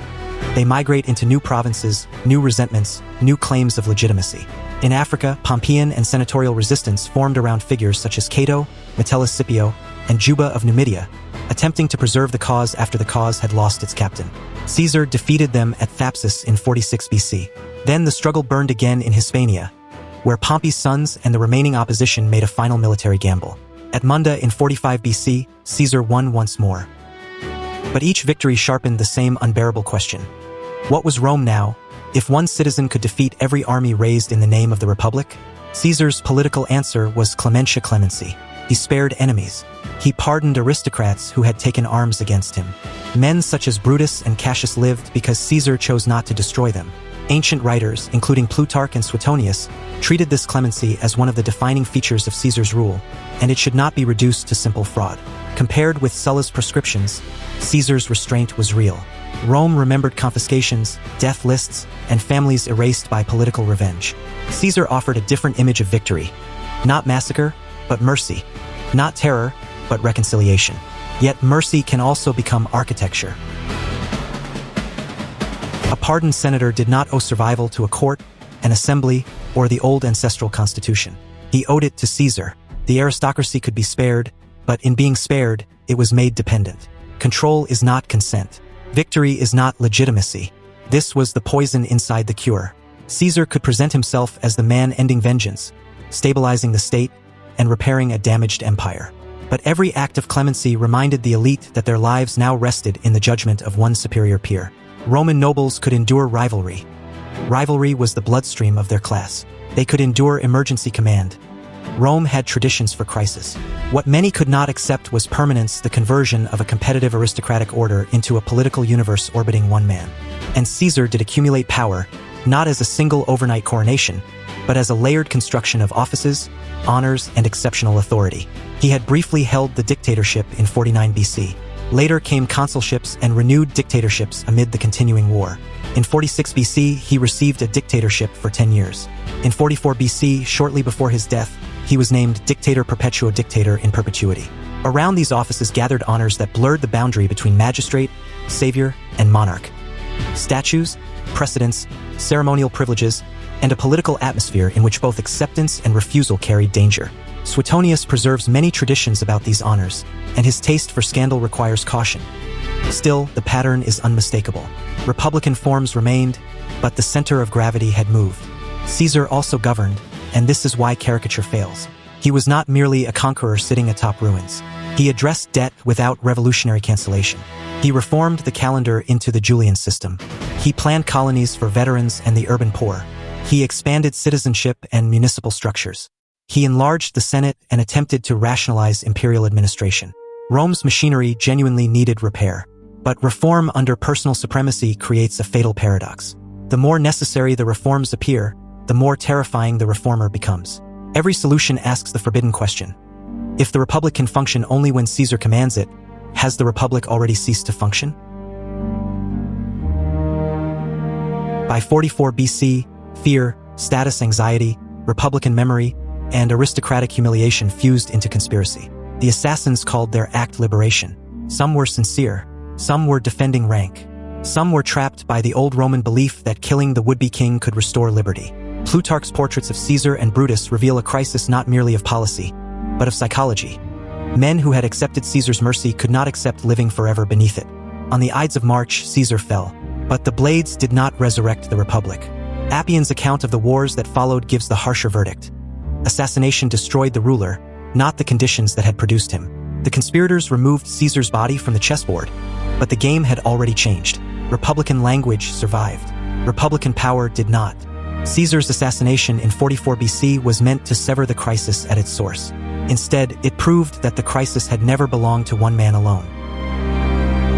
Speaker 1: They migrate into new provinces, new resentments, new claims of legitimacy. In Africa, Pompeian and senatorial resistance formed around figures such as Cato, Metellus Scipio, and Juba of Numidia, attempting to preserve the cause after the cause had lost its captain. Caesar defeated them at Thapsus in 46 BC. Then the struggle burned again in Hispania, where Pompey's sons and the remaining opposition made a final military gamble. At Munda in 45 BC, Caesar won once more. But each victory sharpened the same unbearable question. What was Rome now, if one citizen could defeat every army raised in the name of the Republic? Caesar's political answer was clementia clemency. He spared enemies. He pardoned aristocrats who had taken arms against him. Men such as Brutus and Cassius lived because Caesar chose not to destroy them. Ancient writers, including Plutarch and Suetonius, treated this clemency as one of the defining features of Caesar's rule, and it should not be reduced to simple fraud. Compared with Sulla's prescriptions, Caesar's restraint was real. Rome remembered confiscations, death lists, and families erased by political revenge. Caesar offered a different image of victory. Not massacre, but mercy. Not terror, but reconciliation. Yet mercy can also become architecture. A pardoned senator did not owe survival to a court, an assembly, or the old ancestral constitution. He owed it to Caesar. The aristocracy could be spared, but in being spared, it was made dependent. Control is not consent. Victory is not legitimacy. This was the poison inside the cure. Caesar could present himself as the man ending vengeance, stabilizing the state, and repairing a damaged empire. But every act of clemency reminded the elite that their lives now rested in the judgment of one superior peer. Roman nobles could endure rivalry. Rivalry was the bloodstream of their class. They could endure emergency command. Rome had traditions for crisis. What many could not accept was permanence, the conversion of a competitive aristocratic order into a political universe orbiting one man. And Caesar did accumulate power, not as a single overnight coronation, but as a layered construction of offices, honors, and exceptional authority. He had briefly held the dictatorship in 49 BC. Later came consulships and renewed dictatorships amid the continuing war. In 46 BC, he received a dictatorship for 10 years. In 44 BC, shortly before his death, he was named Dictator Perpetuo, Dictator in perpetuity. Around these offices gathered honors that blurred the boundary between magistrate, savior, and monarch. Statues, precedents, ceremonial privileges, and a political atmosphere in which both acceptance and refusal carried danger. Suetonius preserves many traditions about these honors, and his taste for scandal requires caution. Still, the pattern is unmistakable. Republican forms remained, but the center of gravity had moved. Caesar also governed, and this is why caricature fails. He was not merely a conqueror sitting atop ruins. He addressed debt without revolutionary cancellation. He reformed the calendar into the Julian system. He planned colonies for veterans and the urban poor. He expanded citizenship and municipal structures. He enlarged the Senate and attempted to rationalize imperial administration. Rome's machinery genuinely needed repair. But reform under personal supremacy creates a fatal paradox. The more necessary the reforms appear, the more terrifying the reformer becomes. Every solution asks the forbidden question. If the Republic can function only when Caesar commands it, has the Republic already ceased to function? By 44 BC, fear, status anxiety, Republican memory, and aristocratic humiliation fused into conspiracy. The assassins called their act liberation. Some were sincere, some were defending rank. Some were trapped by the old Roman belief that killing the would-be king could restore liberty. Plutarch's portraits of Caesar and Brutus reveal a crisis not merely of policy, but of psychology. Men who had accepted Caesar's mercy could not accept living forever beneath it. On the Ides of March, Caesar fell, but the blades did not resurrect the Republic. Appian's account of the wars that followed gives the harsher verdict. Assassination destroyed the ruler, not the conditions that had produced him. The conspirators removed Caesar's body from the chessboard, but the game had already changed. Republican language survived. Republican power did not. Caesar's assassination in 44 BC was meant to sever the crisis at its source. Instead, it proved that the crisis had never belonged to one man alone.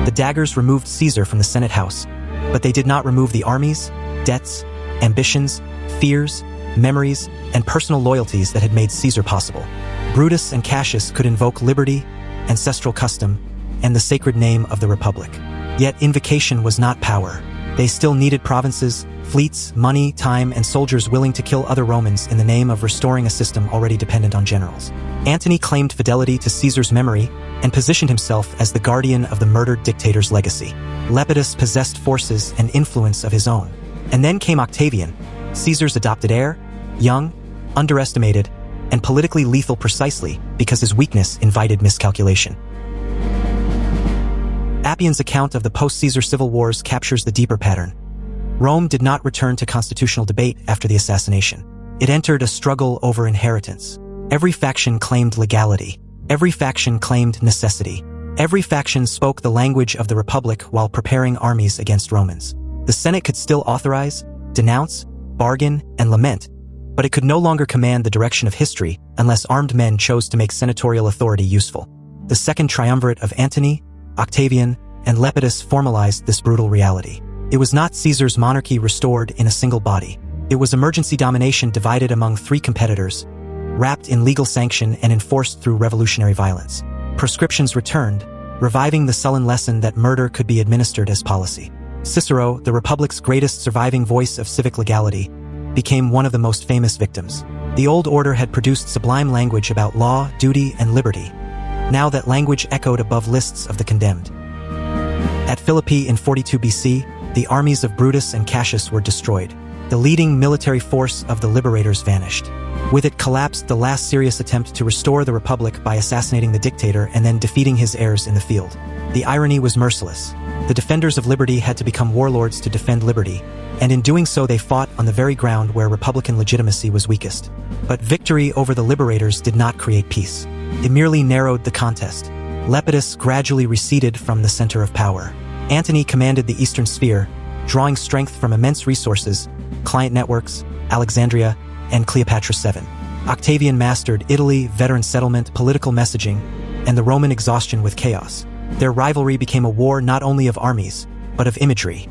Speaker 1: The daggers removed Caesar from the Senate House, but they did not remove the armies, debts, ambitions, fears, memories, and personal loyalties that had made Caesar possible. Brutus and Cassius could invoke liberty, ancestral custom, and the sacred name of the Republic. Yet invocation was not power. They still needed provinces, fleets, money, time, and soldiers willing to kill other Romans in the name of restoring a system already dependent on generals. Antony claimed fidelity to Caesar's memory and positioned himself as the guardian of the murdered dictator's legacy. Lepidus possessed forces and influence of his own. And then came Octavian, Caesar's adopted heir, young, underestimated, and politically lethal precisely because his weakness invited miscalculation. Appian's account of the post-Caesar civil wars captures the deeper pattern. Rome did not return to constitutional debate after the assassination. It entered a struggle over inheritance. Every faction claimed legality. Every faction claimed necessity. Every faction spoke the language of the Republic while preparing armies against Romans. The Senate could still authorize, denounce, bargain, and lament, but it could no longer command the direction of history unless armed men chose to make senatorial authority useful. The second triumvirate of Antony, Octavian, and Lepidus formalized this brutal reality. It was not Caesar's monarchy restored in a single body. It was emergency domination divided among three competitors, wrapped in legal sanction and enforced through revolutionary violence. Proscriptions returned, reviving the sullen lesson that murder could be administered as policy. Cicero, the Republic's greatest surviving voice of civic legality, became one of the most famous victims. The old order had produced sublime language about law, duty, and liberty. Now that language echoed above lists of the condemned. At Philippi in 42 BC, the armies of Brutus and Cassius were destroyed. The leading military force of the liberators vanished. With it collapsed the last serious attempt to restore the Republic by assassinating the dictator and then defeating his heirs in the field. The irony was merciless. The defenders of liberty had to become warlords to defend liberty, and in doing so they fought on the very ground where Republican legitimacy was weakest. But victory over the liberators did not create peace. It merely narrowed the contest. Lepidus gradually receded from the center of power. Antony commanded the eastern sphere, drawing strength from immense resources, client networks, Alexandria, and Cleopatra VII. Octavian mastered Italy, veteran settlement, political messaging, and the Roman exhaustion with chaos. Their rivalry became a war not only of armies, but of imagery.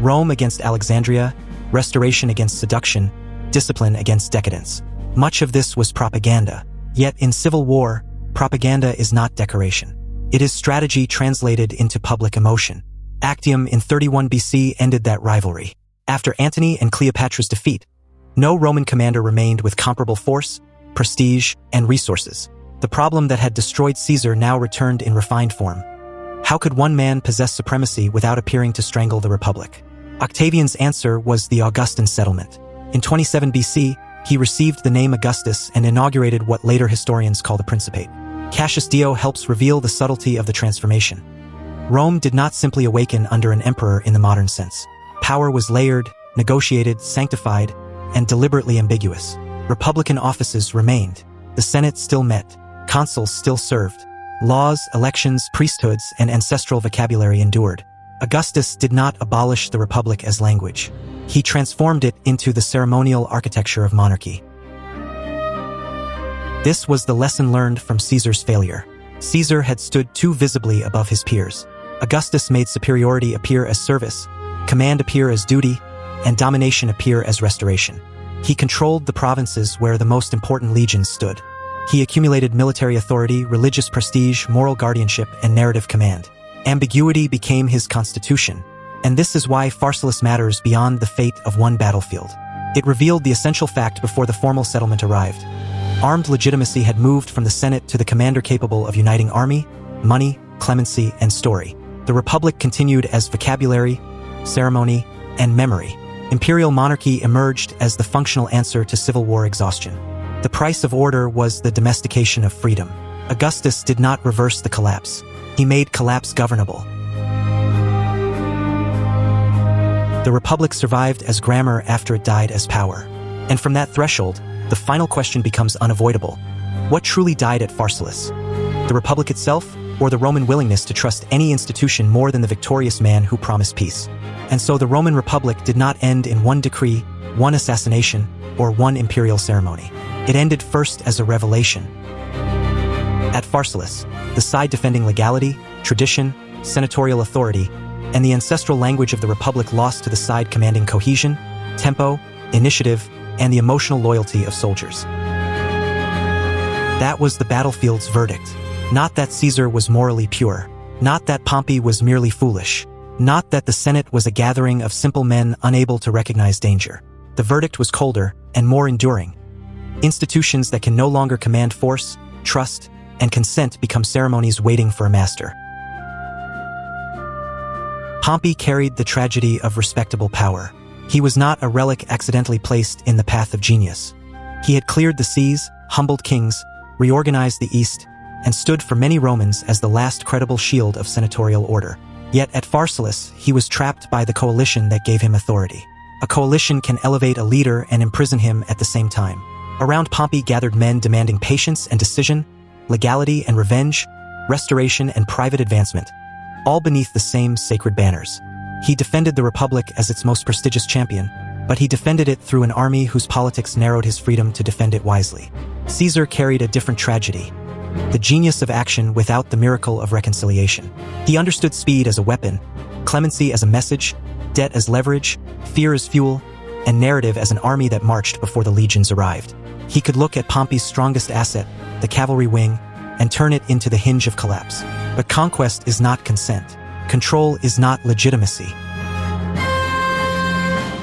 Speaker 1: Rome against Alexandria, restoration against seduction, discipline against decadence. Much of this was propaganda. Yet in civil war, propaganda is not decoration. It is strategy translated into public emotion. Actium in 31 BC ended that rivalry. After Antony and Cleopatra's defeat, no Roman commander remained with comparable force, prestige, and resources. The problem that had destroyed Caesar now returned in refined form. How could one man possess supremacy without appearing to strangle the Republic? Octavian's answer was the Augustan settlement. In 27 BC, he received the name Augustus and inaugurated what later historians call the Principate. Cassius Dio helps reveal the subtlety of the transformation. Rome did not simply awaken under an emperor in the modern sense. Power was layered, negotiated, sanctified, and deliberately ambiguous. Republican offices remained. The Senate still met. Consuls still served. Laws, elections, priesthoods, and ancestral vocabulary endured. Augustus did not abolish the Republic as language. He transformed it into the ceremonial architecture of monarchy. This was the lesson learned from Caesar's failure. Caesar had stood too visibly above his peers. Augustus made superiority appear as service, command appear as duty, and domination appear as restoration. He controlled the provinces where the most important legions stood. He accumulated military authority, religious prestige, moral guardianship, and narrative command. Ambiguity became his constitution, and this is why Pharsalus matters beyond the fate of one battlefield. It revealed the essential fact before the formal settlement arrived. Armed legitimacy had moved from the Senate to the commander capable of uniting army, money, clemency, and story. The Republic continued as vocabulary, ceremony, and memory. Imperial monarchy emerged as the functional answer to civil war exhaustion. The price of order was the domestication of freedom. Augustus did not reverse the collapse. He made collapse governable. The Republic survived as grammar after it died as power. And from that threshold, the final question becomes unavoidable. What truly died at Pharsalus? The Republic itself, or the Roman willingness to trust any institution more than the victorious man who promised peace? And so the Roman Republic did not end in one decree, one assassination, or one imperial ceremony. It ended first as a revelation. At Pharsalus, the side defending legality, tradition, senatorial authority, and the ancestral language of the Republic lost to the side commanding cohesion, tempo, initiative, and the emotional loyalty of soldiers. That was the battlefield's verdict. Not that Caesar was morally pure. Not that Pompey was merely foolish. not that the Senate was a gathering of simple men unable to recognize danger. The verdict was colder and more enduring. Institutions that can no longer command force, trust, and consent become ceremonies waiting for a master. Pompey carried the tragedy of respectable power. He was not a relic accidentally placed in the path of genius. He had cleared the seas, humbled kings, reorganized the East, and stood for many Romans as the last credible shield of senatorial order. Yet at Pharsalus, he was trapped by the coalition that gave him authority. A coalition can elevate a leader and imprison him at the same time. Around Pompey gathered men demanding patience and decision, legality and revenge, restoration and private advancement, all beneath the same sacred banners. He defended the Republic as its most prestigious champion, but he defended it through an army whose politics narrowed his freedom to defend it wisely. Caesar carried a different tragedy: the genius of action without the miracle of reconciliation. He understood speed as a weapon, clemency as a message, debt as leverage, fear as fuel, and narrative as an army that marched before the legions arrived. He could look at Pompey's strongest asset, the cavalry wing, and turn it into the hinge of collapse. But conquest is not consent. Control is not legitimacy.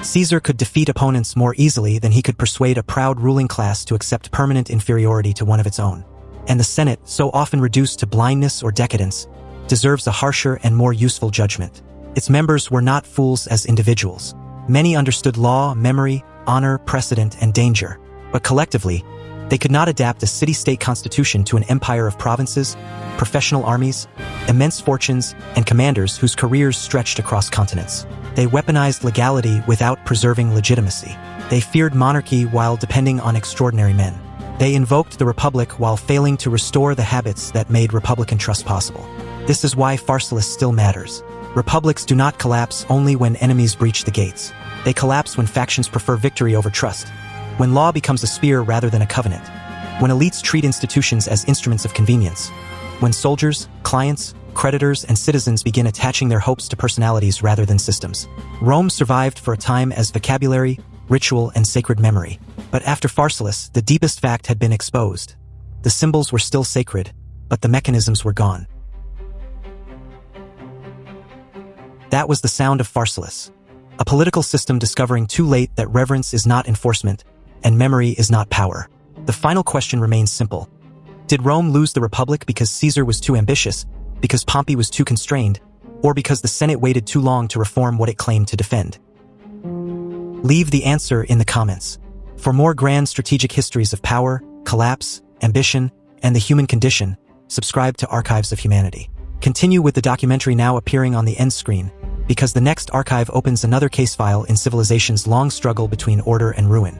Speaker 1: Caesar could defeat opponents more easily than he could persuade a proud ruling class to accept permanent inferiority to one of its own. And the Senate, so often reduced to blindness or decadence, deserves a harsher and more useful judgment. Its members were not fools as individuals. Many understood law, memory, honor, precedent, and danger. But collectively, they could not adapt a city-state constitution to an empire of provinces, professional armies, immense fortunes, and commanders whose careers stretched across continents. They weaponized legality without preserving legitimacy. They feared monarchy while depending on extraordinary men. They invoked the Republic while failing to restore the habits that made Republican trust possible. This is why Pharsalus still matters. Republics do not collapse only when enemies breach the gates. They collapse when factions prefer victory over trust, when law becomes a spear rather than a covenant, when elites treat institutions as instruments of convenience, when soldiers, clients, creditors, and citizens begin attaching their hopes to personalities rather than systems. Rome survived for a time as vocabulary, ritual, and sacred memory. But after Pharsalus, the deepest fact had been exposed. The symbols were still sacred, but the mechanisms were gone. That was the sound of Pharsalus, a political system discovering too late that reverence is not enforcement, and memory is not power. The final question remains simple. Did Rome lose the Republic because Caesar was too ambitious, because Pompey was too constrained, or because the Senate waited too long to reform what it claimed to defend? Leave the answer in the comments. For more grand strategic histories of power, collapse, ambition, and the human condition, subscribe to Archives of Humanity. Continue with the documentary now appearing on the end screen, because the next archive opens another case file in civilization's long struggle between order and ruin.